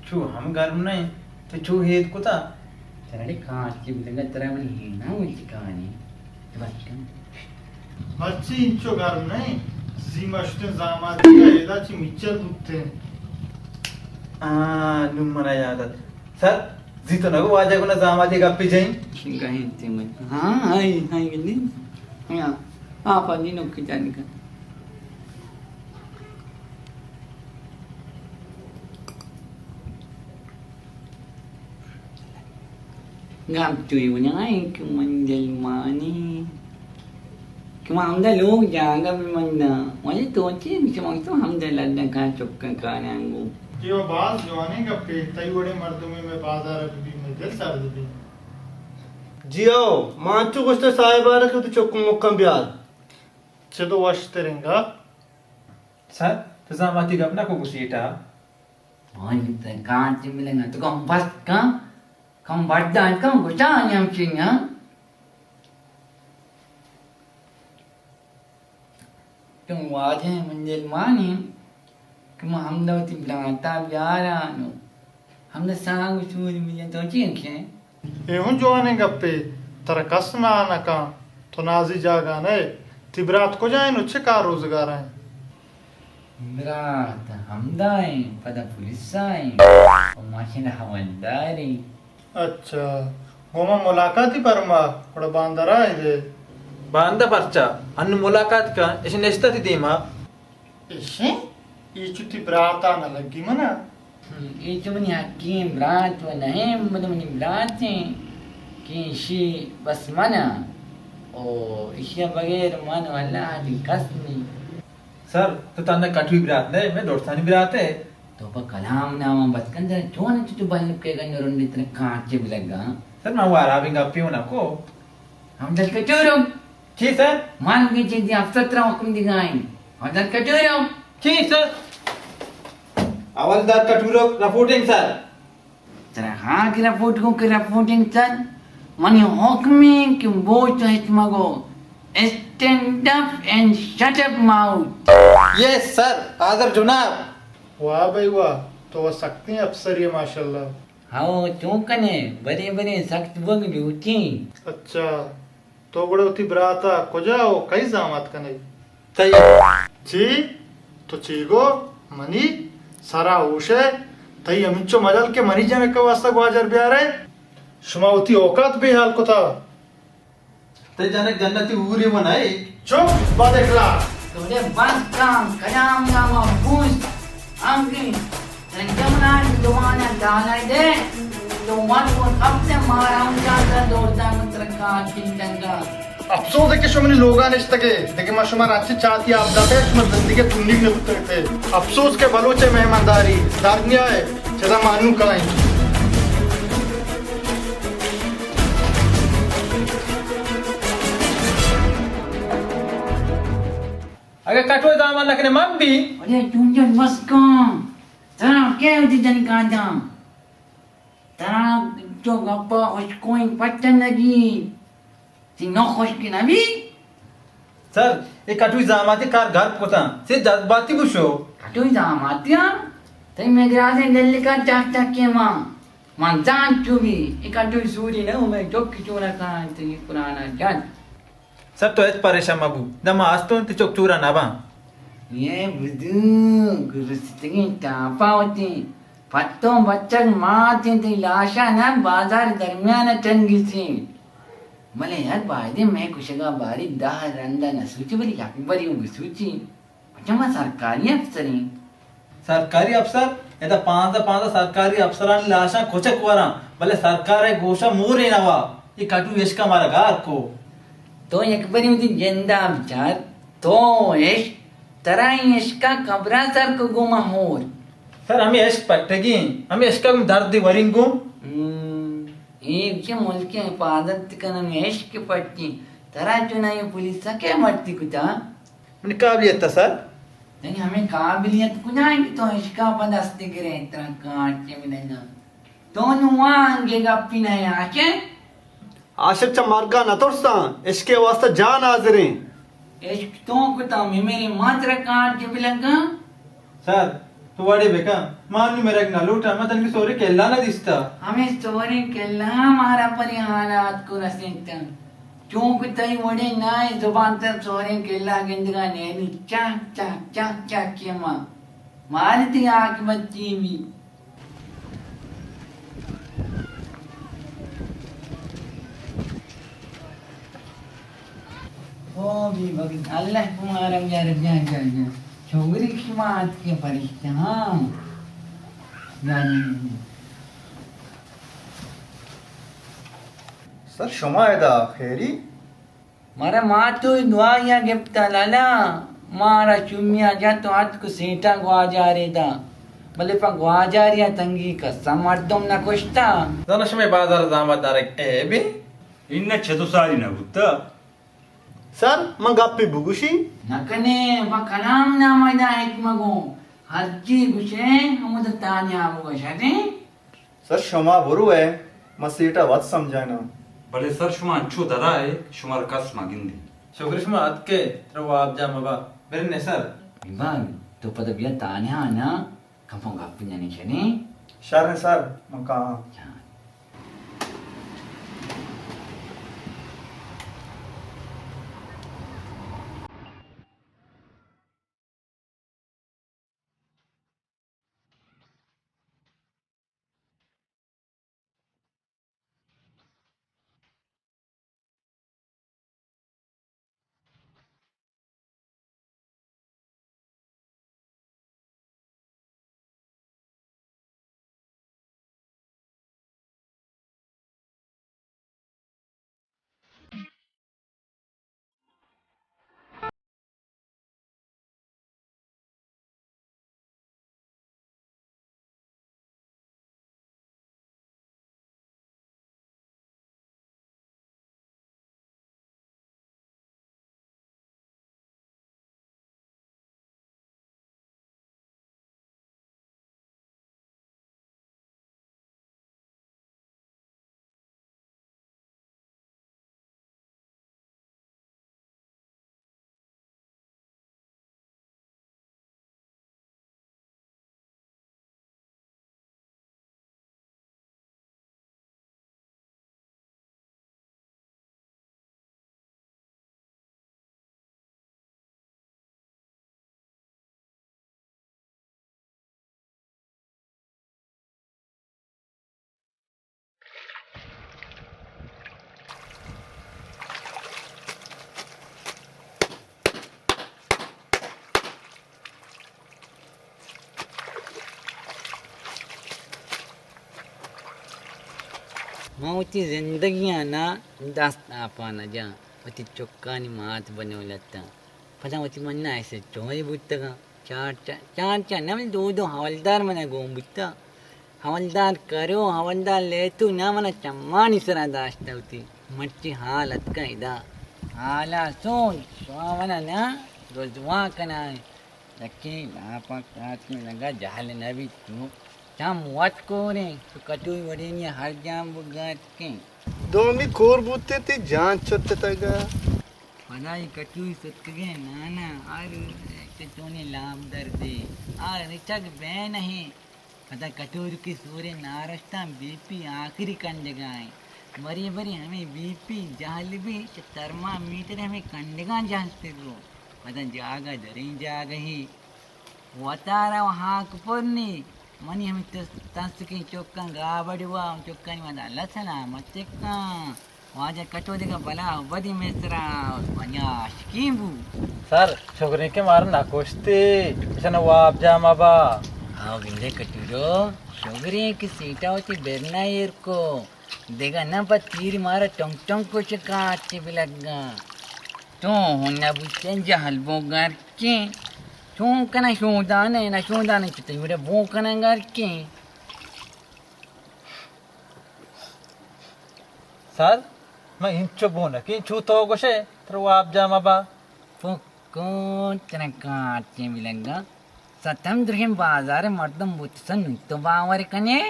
छू हम गर्म नहीं तो छू हेत को ता तेरे कांच की बिलगा तेरा मन ही ना वो चिकानी तो बस कम अच्छी इंचो गर्म नहीं जीमा शुते जामा दिया एदा ची मिचर दुखते नुम मना याद आ सर जी तो नगो वाजा को ना जामा दी गप्पी जाई शिंगा ही ते मन हाँ हाय हाय गिंदे हाँ आप आदि नो की जाने का ngam tùy của những ai cái mình gì mà ni cái mà khôngได้ลูกอย่างก็มันนะวันนี้ตัวที่มีสมองต้องทำได้แล้วในการจบการการงานกู ये वो बात जवानी का पे तई बड़े मर्दों में बाजार भी में दिल सार दे जियो मांचू कुछ तो साहिबारा के तो चोकुम मुक्कम ब्याल चलो वाश्ते रहेगा सर तो जामाती गपना को कुसीटा और तो कहाँ से मिलेगा तो कम बस कम बढ़ता है कम कुछ आने हम चिंगा तुम वाजे मंजिल मानी कि हम लोग ती ब्लाता ब्यारा नो हमने सांग सूर मिले तो चिंके ये हूँ जवानी गप्पे तेरा कसना आना का तो नाजी जागा ने तिबरात को जाए नुच्चे का रोजगार है ब्रात हमदाई पता पुलिस आई और माशिना हवलदारी अच्छा गोमा मुलाकात ही परमा बड़ा बांदरा है दे बांदा परचा अन्न मुलाकात का इसे नेस्ता थी दीमा इसे ये चुती ब्राता न लगी मना ये जो मनी हकीम ब्रात व नहीं मतलब मनी ब्रात है कि इसी बस मना ओ इसी बगैर मन वाला आदि कसमी सर तो ताना कटवी ब्रात ने मैं दोस्तानी ब्रात है तो पर कलाम नाम बस कंदर चोन चुटु बल के गन रोंडी इतने कांचे भी लगा सर मैं वारा भी गप्पी हूं ना को हम दल के चोरो ठीक सर मान के चीज अफसर तरह हुक्म दिखाएं हम दल के चोरो ठीक सर हवलदार कटूरो रिपोर्टिंग सर तेरा हाँ की रिपोर्ट को की रिपोर्टिंग चल मनी हुक्म कि वो तो मगो stand up and shut up mouth yes sir आदर जनाब वाह भाई वाह तो वह सकते हैं अफसर ये माशाल्लाह हाँ चौकने बड़े बड़े सख्त वग ड्यूटी अच्छा तो बड़े उती ब्राता को जाओ कई जामत कने सही जी तो चीगो मनी सारा होशे तई अमिचो मजल के मनी जाने का वास्ता ग्वाजर ब्यारे शुमा उती औकात भी हाल को था ते जाने जन्नती ऊरी मनाई चुप बात एकला तोरे बस काम कलाम नामा बूस आंगी रंजमना दुआना डाला दे तो वन को अब से मारा हूं जाता दौड़ता मित्र का चिंतंगा अफसोस है कि शुमनी लोगा निश्तके देखिए मैं शुमार अच्छी चाहती आप दाते शुमार जिंदगी तुन्नी ने उतरते अफसोस के बलोचे मेहमानदारी दारनिया है जरा मानू कराएं अगर कठोर दामन लगने मम भी अरे चुंजन बस का तरा क्या होती जन कांदा तरा जो गप्पा उस कोई पटन लगी ती नो खुश की नबी सर ये कठोर दामाती कार घर पोता से जज्बाती बुशो कटोई दामातिया तई मेरे आसे दिल्ली का चाक चाक के मां man जान चुबी एक कटोई सूरी ना मैं चोक चोरा का ते पुराना जान सर तो एच परेशान मबू दमा आस्तो ते चोक चूरा ना बा ये बुदू गुरुस्तिंग तापावती पत्तों बच्चन माते ते लाशा ना बाजार दरमियान टंगिसी मले यार बायदे मैं कुशगा बारी दाह रंदा न सूची बरी अकबरी उग सूची पचमा सरकारी अफसरी सरकारी अफसर एदा पांदा सरकारी अफसरान लाशा कोचक वरा भले सरकार गोशा मोरे नवा ये कटु यश का मारा गार को तो एक बारी उदी जिंदा विचार तो यश तराई यश का कब्रा सर को गुमा होर सर हमें यश पट्टेगी हमें यश का दर्द वरिंगो एक के मुल्क की हिफाजत करने में यश के पट्टी तरा चुनाई पुलिस सा क्या मरती कुता मैंने काबिलियत था सर नहीं हमें काबिलियत कुछ आएगी तो यश का पदस्ती करे इतना काट के मिलेगा तो नुआंगे गप्पी नहीं आके आशकच्या मार्गा नतोरसा इसके वास्ते जान हाजिरे इश्क तो कुता में मेरी मात्र काट के मिलेगा सर तू वाडे बेका मानू मेरा ना लूटा मैं तनकी सोरे केला ना दिसता हमें सोरे केला हमारा परिहानात को रसेता चौक तई वडे नाय जुबान तर सोरे केला गेंदगा नेनी चाक चाक चाक चाक के मां मारती आंख बच्ची भी ओ भी भगत अल्लाह तुम्हारा यार जा छोरी की बात के फरिश्ता हाँ सर शमा एदा खैरी मारा माँ तो दुआ या गिफ्ता लाला मारा चुमिया जा तो आज को सेटा गुआ जा रही था भले पा गुआ जा रही तंगी का समर्थम ना कुछता दनश में बाजार दामदार ए बे इन्न चतुसारी न बुत्ता सर मग गप्पी बुगुशी नकने पा कलाम ना मैदा एक मगो हरची गुशे हम तो तान्या आबो गशाते सर शमा बरू है मसीटा वत समझाना भले सर शुमा अच्छो दरा है शुमार कस मागिंदी शुक्रिश में आत के रवा आप जा मबा मेरे ने सर विभाग तो पता बिया तान्या ना कंपो गप्पी जाने छने शर सर मका मौती जिंदगियां ना दस्त आपाना जा वती चुक्कानी मात बनवलता पता वती मन्ना ऐसे चोरी बुत्तगा चार नवल दो हवलदार मना गोम बुत्ता हवलदार करो हवलदार ले तू ना मना चम्मानी सरा दाश्ता होती मच्ची हालत का इदा हाला सोन स्वावना ना रोज दुआ कना लक्की लापा काट में लगा जहल नबी तू चाम वाट को रे तो कटुई वडेनी हर जाम बुगात के दोमी कोर बुते ती जान चोtte तगा पनाई कटुई सतगे नाना आर ते तोने लाम दर्दे आर निचग बे नहीं पता कटोर की सूर्य नारस्ता बीपी आखिरी कंडगाए बरी बरी हमें बीपी जाल भी थर्मामीटर हमें कंडगा जाते रो पता जागा दरी जाग ही वतारा हाक पुरनी मनी हमें तस के चौका गाबड़वा चौका नहीं वाला लसना मत्तेका वाजा कटोरे का बला बदी मेसरा वन्या शकीबू सर छोकरे के मार ना कोश्ते ऐसा नवाब जामाबा आओ गिंदे कटूरो शोगरे की सीटा होती बेरना एर को देगा ना पर तीर मारा टोंग टोंग को चकाते भी लगा तो होना बुझते जहल बोगार के तो कना शोदाने ना शोदाने चिते उड़े बो कना गार के सर मैं इंचो बोना कि छू तो गोशे तो आप जामाबा को तना काटे भी लगा सतम द्रहिम बाजार मर्दम बुतसन तो बावर कने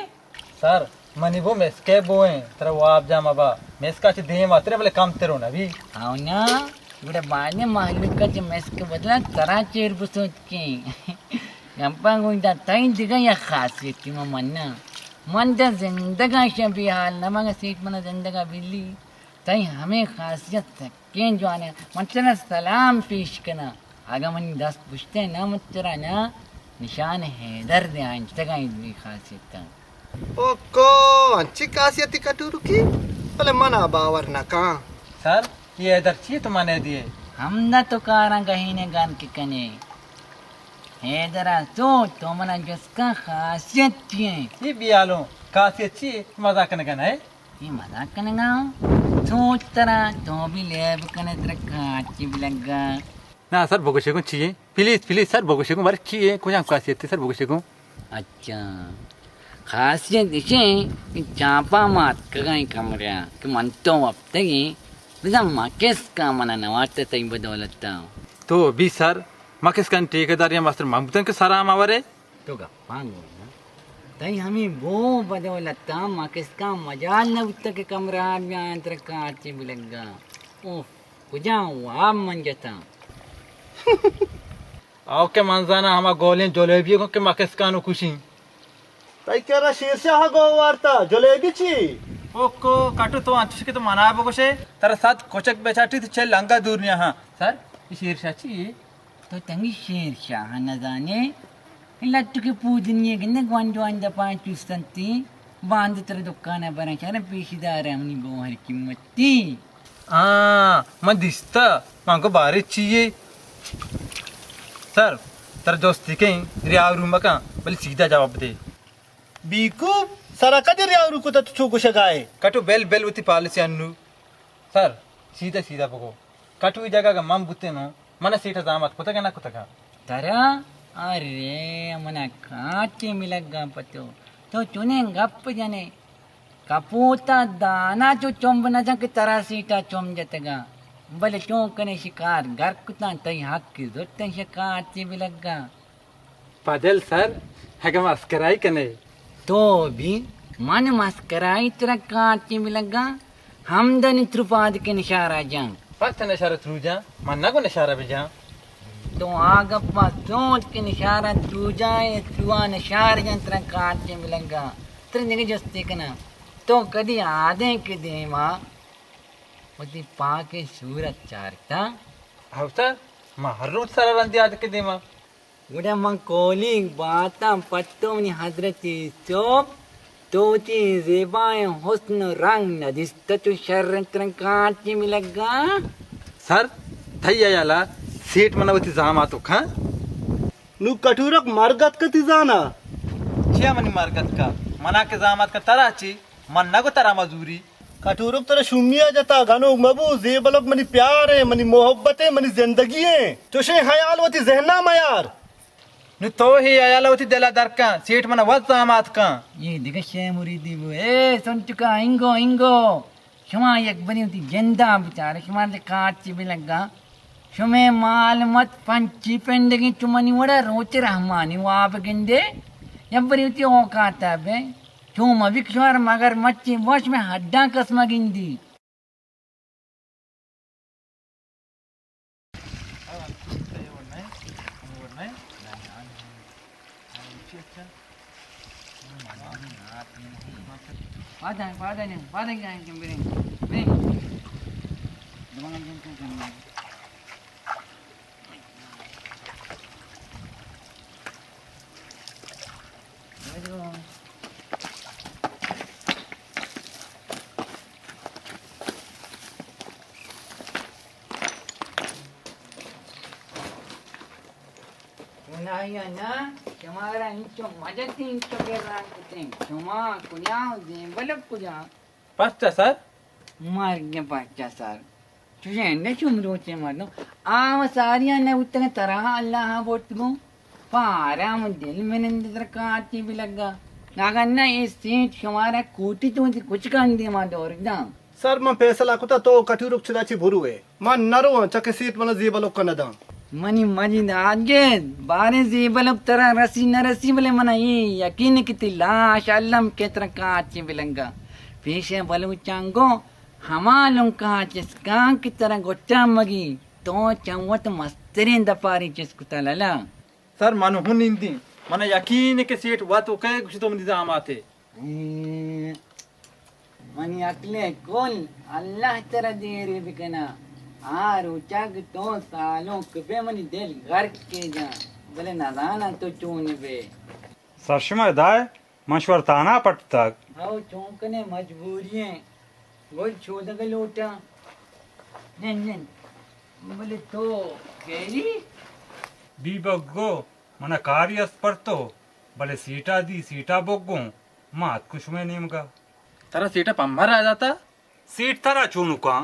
सर मनी वो मेस के बोए तेरा वो आप जामाबा मेस का ची देह मात्रे बोले काम तेरो ना भी आओ ना इबड़े बाने मालूम का जो मेस के बदला तरा चेर बुसोच के गंपा गुंडा ताई दिगा या खासियत की मन्ना मन द जिंदगा शबी हाल नमंग सीट मन जिंदगा बिल्ली ताई हमें खासियत के जो आने मतलब सलाम पेश करना आगमन 10 पुश्ते ना मतरा ना निशान है दर्द आइन तगा इतनी खासियत का ओ को अच्छी खासियत कटूर की भले मना बावर ना का सर ये इधर चाहिए तो माने दिए हम ना तो कारा कहीं ने गान के कने है जरा तो मना जिसका खासियत चाहिए ये बियालो कासी अच्छी मजाक करने का है ये मजाक करने का सोच तरह तो भी लेब कने तरह काची भी लगा ना सर भगोशे को चाहिए प्लीज सर भगोशे को मारे चाहिए कुछ हम खासियत सर भगोशे को अच्छा खासियत इसे कि चापा मात कगाई कमरिया कि मन तो अब तक बिना माकेस का मना नवाते तई बदौलता तो भी सर माकेस का ठेकेदार या मास्टर महमूदन के सारा हमारे तो गप्पांगो ना तई हमें वो बदौलता माकेस का मजाल न उत्तर के कमरा में अंतर काची भी लगा ओह कुजा वाम मन जता आओ के मंजाना हमा गोलें जलेबी को के माकेस का नु खुशी ताई केरा शीर्षा गो वार्ता जलेबी ची ओको काटू तो अंतुष के तो मना बगोशे तेरा साथ कोचक बेचाटी तो चल लंगा दूर ने हां सर ये शीर्षा ची तो तंगी शेर शाह न जाने लट्टू के पूजनीय गंदे ग्वांडवान दपा चुस्तंती बांध तेरे दुकान बना चार पेशीदार हमनी गोहर कीमती मैं दिसता मांको बारे चाहिए सर तेरा दोस्ती कहीं रियाव रूम का बल सीधा जवाब दे बीकू सारा कदर यारू को तो छू कुछ गाए कटू बेल उती पॉलिसी अन्नु सर सीधा बगो कटू ई जगह का मम बुते नो मन सीटा दामत कुता के ना कुता का तरा अरे मना काटे मिलगा पतो तो चुने गप जाने कपूता दाना जो चोम बना जा के तरा सीटा चोम जतगा भले क्यों कने शिकार घर कुता तई हक की जरूरत शिकार चे मिलगा पादल सर है का मस्कराई कने तो भी मन मस्कराई तेरा काटे मिलगा हमदन त्रुपाद के निशारा जान पास नशारा थ्रू जा मन्ना को नशारा भी जा तो आगप्पा सोच के निशारा तू जाए तुआ निशार जंत्र काटे मिलगा तेरे निगे जस्ते कना तो कदी आधे के दे मां वती पाके सूरत चारता हाउ सर मा हर रोज सारा रंदी आद के दे मा उड़ा मन कोली बाता पत्तो मनी हजरती सोप तोती ज़ेबाए हुस्न रंग नदिस्त तो शर्रंत्र काटे मिलगा सर थैया याला सेठ मनवती जामा तो खा नु कठूरक मार्गत कति जाना छिया मनी मार्गत का मना के जामात का तराची मन्ना को तरा मजूरी कठूरक तरह शुमिया जता गानो मबू जेबलक मनी प्यार है मनी मोहब्बत है मनी जिंदगी है तुशे ख्याल वती जहना मयार नु तो ही आयाला होती देला दर का सेठ मना वत जामात का ये दिगशे मुरीदी वो ए सुन चुका इंगो क्षमा एक बनी होती जिंदा बेचारे क्षमा से काट ची भी लगा शुमे माल मत पंची पेंडगी चुमनी वड़ा रोच रहमानी वाप गिंदे यब्बरी उती औकाता बे चुम विक्षवर मगर मच्छी वश में हड्डा कसम गिंदी Pada ni yang bering. Dengan jengkel kan. Aduh. Unaya na, kamara incho majati incho gerang kuting. Cuma kunyah balap kunyah. पाचचा सर मार्ग पाचा सर तुझे ने चुमरोचे मारनो आव सारिया ने उत्तने तरह अल्लाह बोटगो पारा मन दिल में नंदर काटी भी लगा नागन्ना ये सीट हमारा कोटी तो कुछ कान दे मा डोर ना सर मैं पैसा लाकुता तो कटुरुक छदाची भुरुवे मैं नरो चके सीट मन जीबलो कनदा मनी मजिद आगे बारे जीबलो तरह रसी न रसी बले मना ये यकीन किती लाश अल्लाह के तरह काटी भी लगा पीछे बलू चांगो हमालुं का चिस्का की तरह गोटा मगी तो चंवत मस्तरीन दपारी चिस्कुता लला सर मन हुन इंदी मन यकीन के सीट वा तो कहे कुछ तो निजाम आते मनी अकले कोल अल्लाह तरह देरे बिकना आरु चाग तो सालों कबे मनी दिल घर के जा भले नादाना तो चून बे सरशमा दाय मशवर ताना पट तक आओ चौंकने मजबूरियां गोल छोड़ के लोटा नन बोले तो केरी बीबगो मन कार्यस पड़तो भले सीटा बोगो मात कुछ में निमगा तरह सीटा पंभर आ जाता सीट तरा चुनु का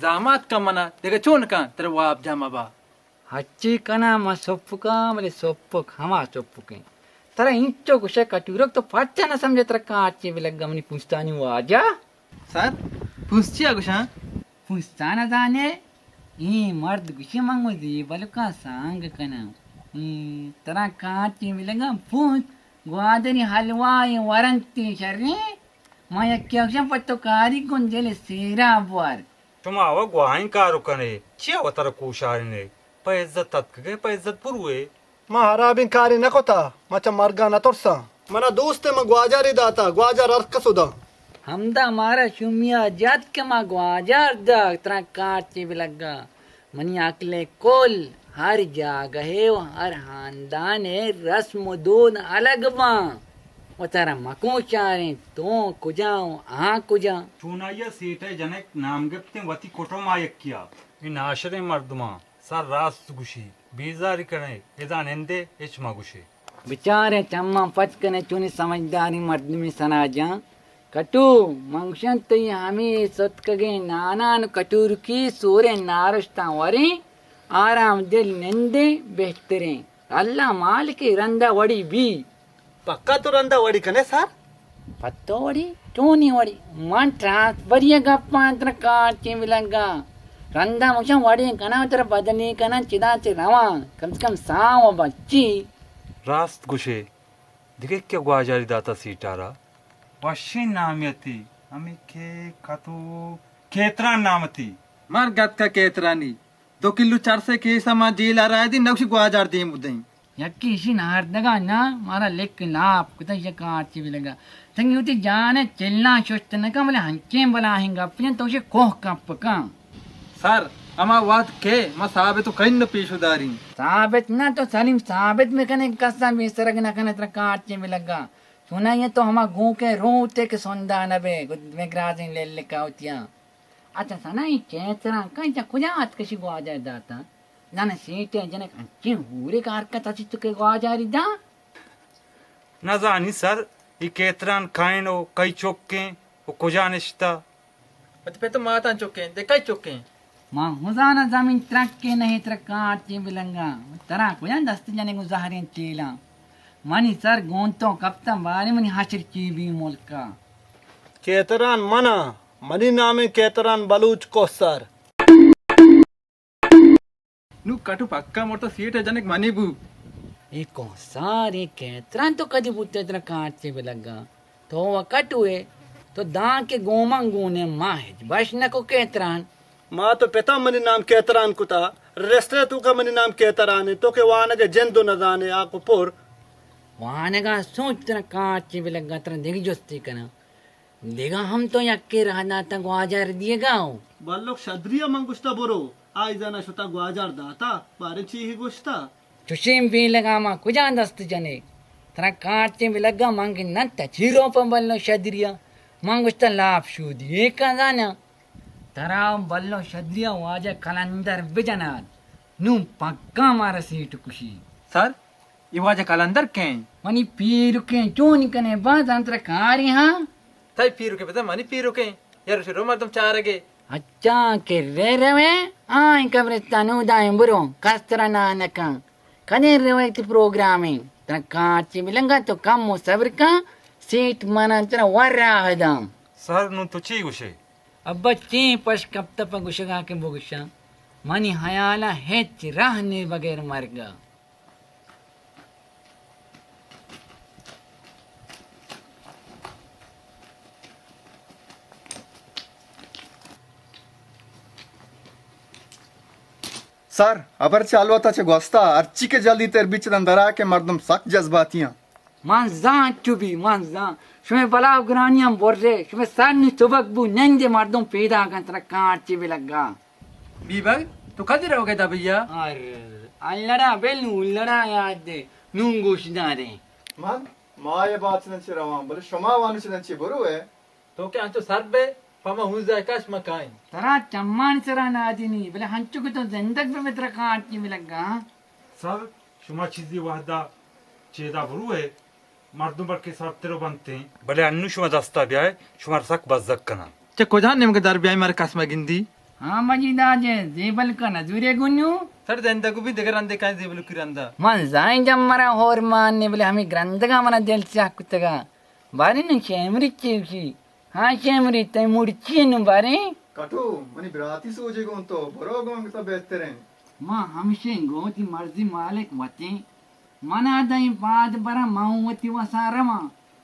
जामात का मना देखे चोन का तेरे वाप जामा बा हच्ची कना मा सोप्पुका बोले सोप्पुक हमा सोप्पुके तरा इंचो कुछ कटुरक तो पाचा न समझे तरह काची भी लग गमनी पूछता नहीं वो आजा सर पूछचिया गुशा पूछता न जाने ये मर्द गुशी मंगो दी बलुका सांग कना तरह काची भी लगा पूछ ग्वादरी हलवाई वरंती शर्रे मां यक्या कुछ पत्तो कारी गुंजेले सेरा बुआर तुम आवा ग्वाइन कारो कने चिया वतर कुशारने पे इज्जत तक पे इज्जत पुरुए मैं हराबिन कारी न कोता मचा मरगा न तोरसा मना दोस्त में ग्वाजारी दाता ग्वाजार अर्क सुदा हमदा मारा शुमिया जात के मा ग्वाजार दा तरह काची भी लगा मनी अकले कोल हर जगह हर खानदान है रस्म दून अलग बा वो तारा मको चारे तो कुजाओ आ कुजा चुनाया सीटे जनक नाम गप्ते वती कोटो मायक किया इन आशरे मर्दमा सर रास गुशी बीजारी करने इदान एंदे इच मगुशी बेचारे चम्मा पचकने चुनी समझदारी मर्द में सना जा कटु मंगशन तो हमें सतकगे नानान कटूर की सूर्य नारस्ता वरे आराम दिल निंदे बेहतरे अल्लाह माल के रंदा वड़ी भी पक्का तो रंदा वड़ी कने सर पत्तो वड़ी टोनी वड़ी मन ट्रांस बढ़िया गप्पा अंतर काटे मिलंगा रंदा मुझे वड़ी कना तेरा बदनी कना चिदा चिरावा कम से कम साव बच्ची रास्त गुशे दिखे क्या ग्वाजारी दाता सीटारा वशी नामयती हमें के कतो केतरा नामती मार गत का केतरानी 2 किलो 4 से के समा जेल आ रहा है दी नक्श ग्वाजार दे मुदई यक्की इसी नार दगा ना मारा लेक लाप कुता ये काची भी लगा तंगी उती जाने चिल्ला शुष्ट न का बोले हंचे बला हिंगा अपने तो उसे कोह कप का सर अमा वाद के मा साहब तो कहीं न पेशुदारी साबित ना तो सलीम साबित में कने कसा में सरग ना कने तरह काचे में लगा सुना ये तो हमा गो के रोते के सोंदा नबे में ग्राजिन ले ले काउतिया अच्छा सना ये चेतरा कहीं जा कुजात कशी गो आ जाए दाता जाने सीटे जने कंचे हुरे कार का तची तो के गो आ जारी दा न जानी सर ये केतरान खाइनो कई चोके वो कुजानिश्ता पे तो माता चोके देखा चोके मां हुजाना जमीन ट्रक के नहीं ट्रक काटे बिलंगा तरा को या दस्त जने को जहरें चीला मनी सर गोंतो कप्ता बारे मनी हाशिर चीबी मुल्का केतरान मना मनी नामे केतरान बलूच को सर नु कटु पक्का मोर तो सीट है जनक मनीबू एको सारे केतरान तो कदी बुत्ते इतना काटचे भी लगा तो वकट हुए तो दां के गोमंगूने माहिज बश न को केतरान माँ तो पिता मनी नाम केतरान कुता रेस्टे तू का मनी नाम केतरान है तो के वाने के जंदो न जाने आको पोर वाने का सोच इतना काटचे भी लगा तरह देख जोस्ती करना देगा हम तो यक्के रहना तक वाजार दिएगा बालोक शद्रिया मंगुस्ता बोरो आई जाना शुता ग्वाजार दाता बारे ची ही गुस्ता चुशीम भी लगा माँ कुजा दस्त जने तरह काटचे भी लगा मांगे नत्ता चीरो पर बल्लो शद्रिया मांगुस्ता लाभ शूदी एक का जाना तरह बल्लो शद्रिया वाजा कलंदर बिजना नू पक्का मारा सीट कुशी सर ये वाजा कलंदर के मनी पीर के चोन कने बाद अंतर कारी हाँ ताई पीरू के पता मनी पीरू के यार शुरू में तुम चार के अच्छा के रे में आई कब्रिस्तान उदाय बुरो कस्तरा नानका कने रेवैती प्रोग्रामिंग तना काची मिलंगा तो कम मुसबर का सीट मना तना वरा हदम सर नु तो ची गुशे अब बच्चे पश कब तक गुशगा के बुगशा मनी हयाला हेच रहने बगैर मरगा सर अबर चालवा था गोस्ता अर्ची के जल्दी तेर बीच दरा के मर्दम सख्त जज्बातियां manza chubi manza shume bala graniam borre shume sanni tubak bu nende mardum peda kan tra kaatchi bilaga बीबग तो कदी रहोगे दा भैया ar allada belu ullada yaade nungu shidare मान माये बात न रवा बोले शमा वानु न बरो है तो क्या अंतो सर बे पमा हुजा काश मकाइन tara chamman sara nadini bele hanchu ko to zendak be mitra kaatchi bilaga sir शुमा चीज़ी वाहदा चेदा बरू है मर्दों पर के साथ तेरो बनते हैं भले अन्नू शुमा दस्ता ब्याह शुमार सक बज़क कना चे को जान नेम के दर ब्याह मार काश गिंदी ha majida je zebal kana jure gunyu sir देंदा को भी देगर अंदे काज देबल किरंदा man zain jammara hor manne bele hami grandaga mana del chakutaga bari nu chemri chichi ha chemri tay murchi nu bari कटु मनी बराती सोजे गो तो बरो गो के सब बेहतर है मां हमेशा गोती मर्जी मालिक वते मना दई बाद बरा माऊवती वसारमा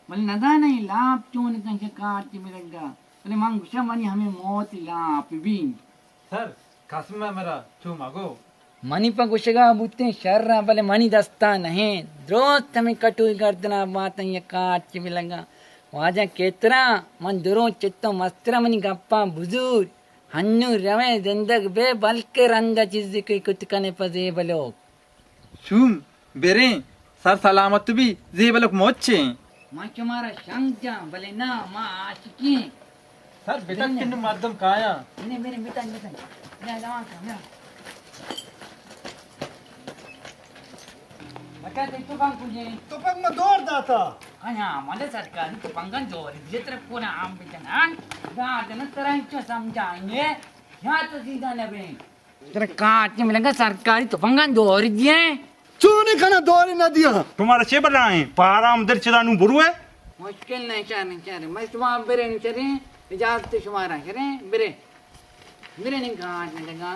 बल नदा नहीं लाभ चोन कंके काट मिलेगा बले मांग गुस्सा मनी हमें मौत लाभ भी सर कासम में मेरा चू मागो मनी पर गुस्सा बुते शर्रा बले मनी दस्ता नहीं द्रोत में कटु गर्दना बात ये काट मिलेगा वाजा केतरा मन दुरो चित्तो मस्त्र मनी गप्पा बुजुर्ग हन्नु रवे जिंदग बे बल्कि रंगा चीज की कुछ कने पजे बलो शुम बेरे सर सलामत भी जेबलक मोचे मां तुम्हारा शंका भले ना मां आशिकी सर बेटा किन मर्दम काया ने मेरे बेटा बेटा ना जमा का मेरा बता दे तो बांग कुजे तो पग में दौड़ दाता आया मले सरकार तो पंगन जोर जित्र कोना आम बिचना गार्डन तरह क्यों समझाएंगे यहां तो सीधा नबे तेरा काट के मिलेगा सरकारी तो पंगन जोर दिए चूनी खाना दौड़ी न दिया तुम्हारा चे बनाए पारा उधर चेदा नु बरू है मुश्किल नहीं चार मैं तुम्हारा बेरे नहीं चले इजाजत तुम्हारा करे बेरे मेरे नहीं काट लगा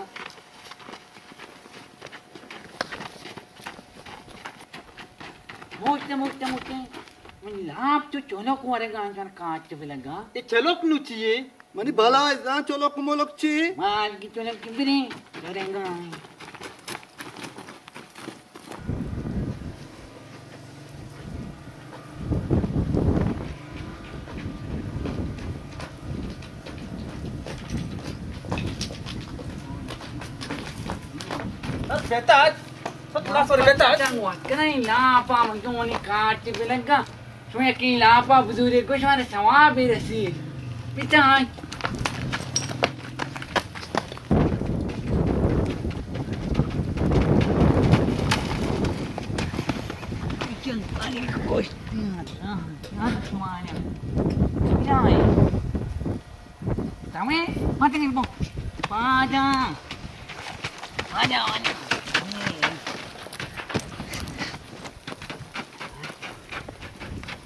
मोटे मोटे मोटे मैं लाभ तो चलो को अरे गांव का काट के लगा ये चलोक नु चाहिए मनी भला जा चलोक मोलोक ची माल की चलो की बेरे करेंगा बेटा सर बेटा Tangwa, kanay lapa magtungo ni Kati Bilaga. Sumeki lapa buduri ko siya na sawabi rasi. Pitay. Pitay, balik ko. Semuanya. Pitay. Tama mati ni po. Pada. Pada.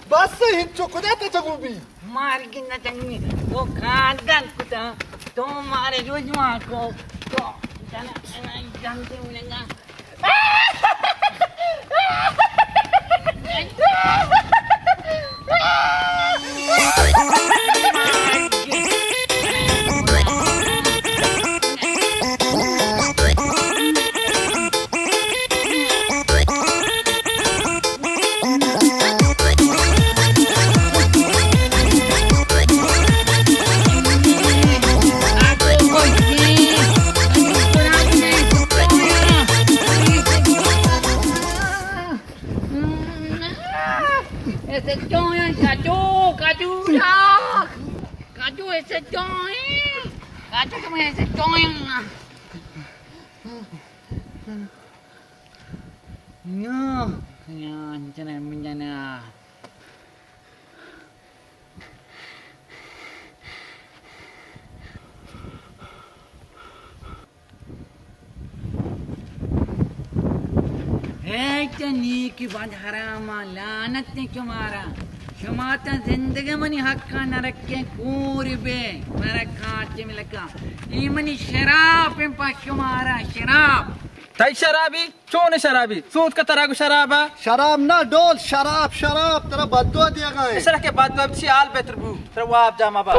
बस हिंचो को जाते जगूबी मार के न चंगी वो कांदन कुता तो मारे रोजमा को तो जानते मिलेगा ese coño, cachu, cachu, ese coño, cachu, que me ese coño. No, jangan menjana. नी की बात हरामा लानत ने तुम्हारा क्षमाता जिंदगी मनी हक्का न रखे पूरी बे मेरा कांच में लगा ये मनी शराब पे तुम्हारा शराब तई शराबी चोन शराबी सूद का तरह को शराबा शराब ना डोल शराब शराब तेरा बदुआ दिया गया इस तरह के बाद अब सी आल बेहतर बू तेरा वो आप जामा बा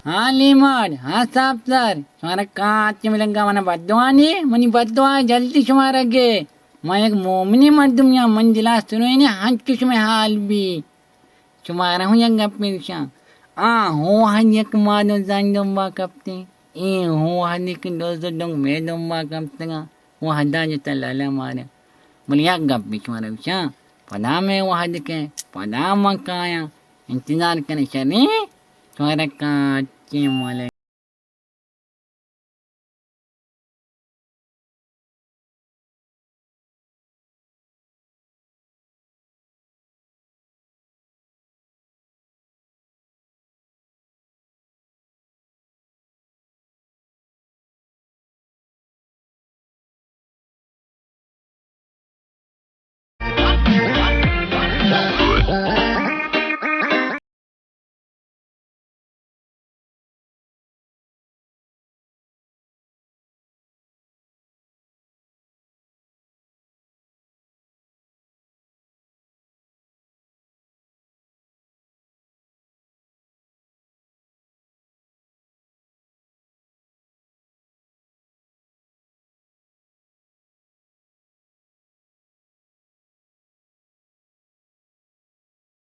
हाँ लीमड हाँ साहब सर तुम्हारा कांच में लगा मना बदुआ नहीं मनी बदुआ जल्दी तुम्हारा गे मैं एक मोमिनी मर्दुम या मंजिला सुनो ने हंस कुछ में हाल भी तुम्हारा हूँ यंग पेशा हो हनिक मानो जानदुम्बा कपते हो हनिक दोस्त डोंग में दुम्बा कपते वो हदा जता लाला मारे बोलिया गप भी तुम्हारा विषा पदा में वो हद के पदा मकाया इंतजार करे शरी तुम्हारा कांच के माले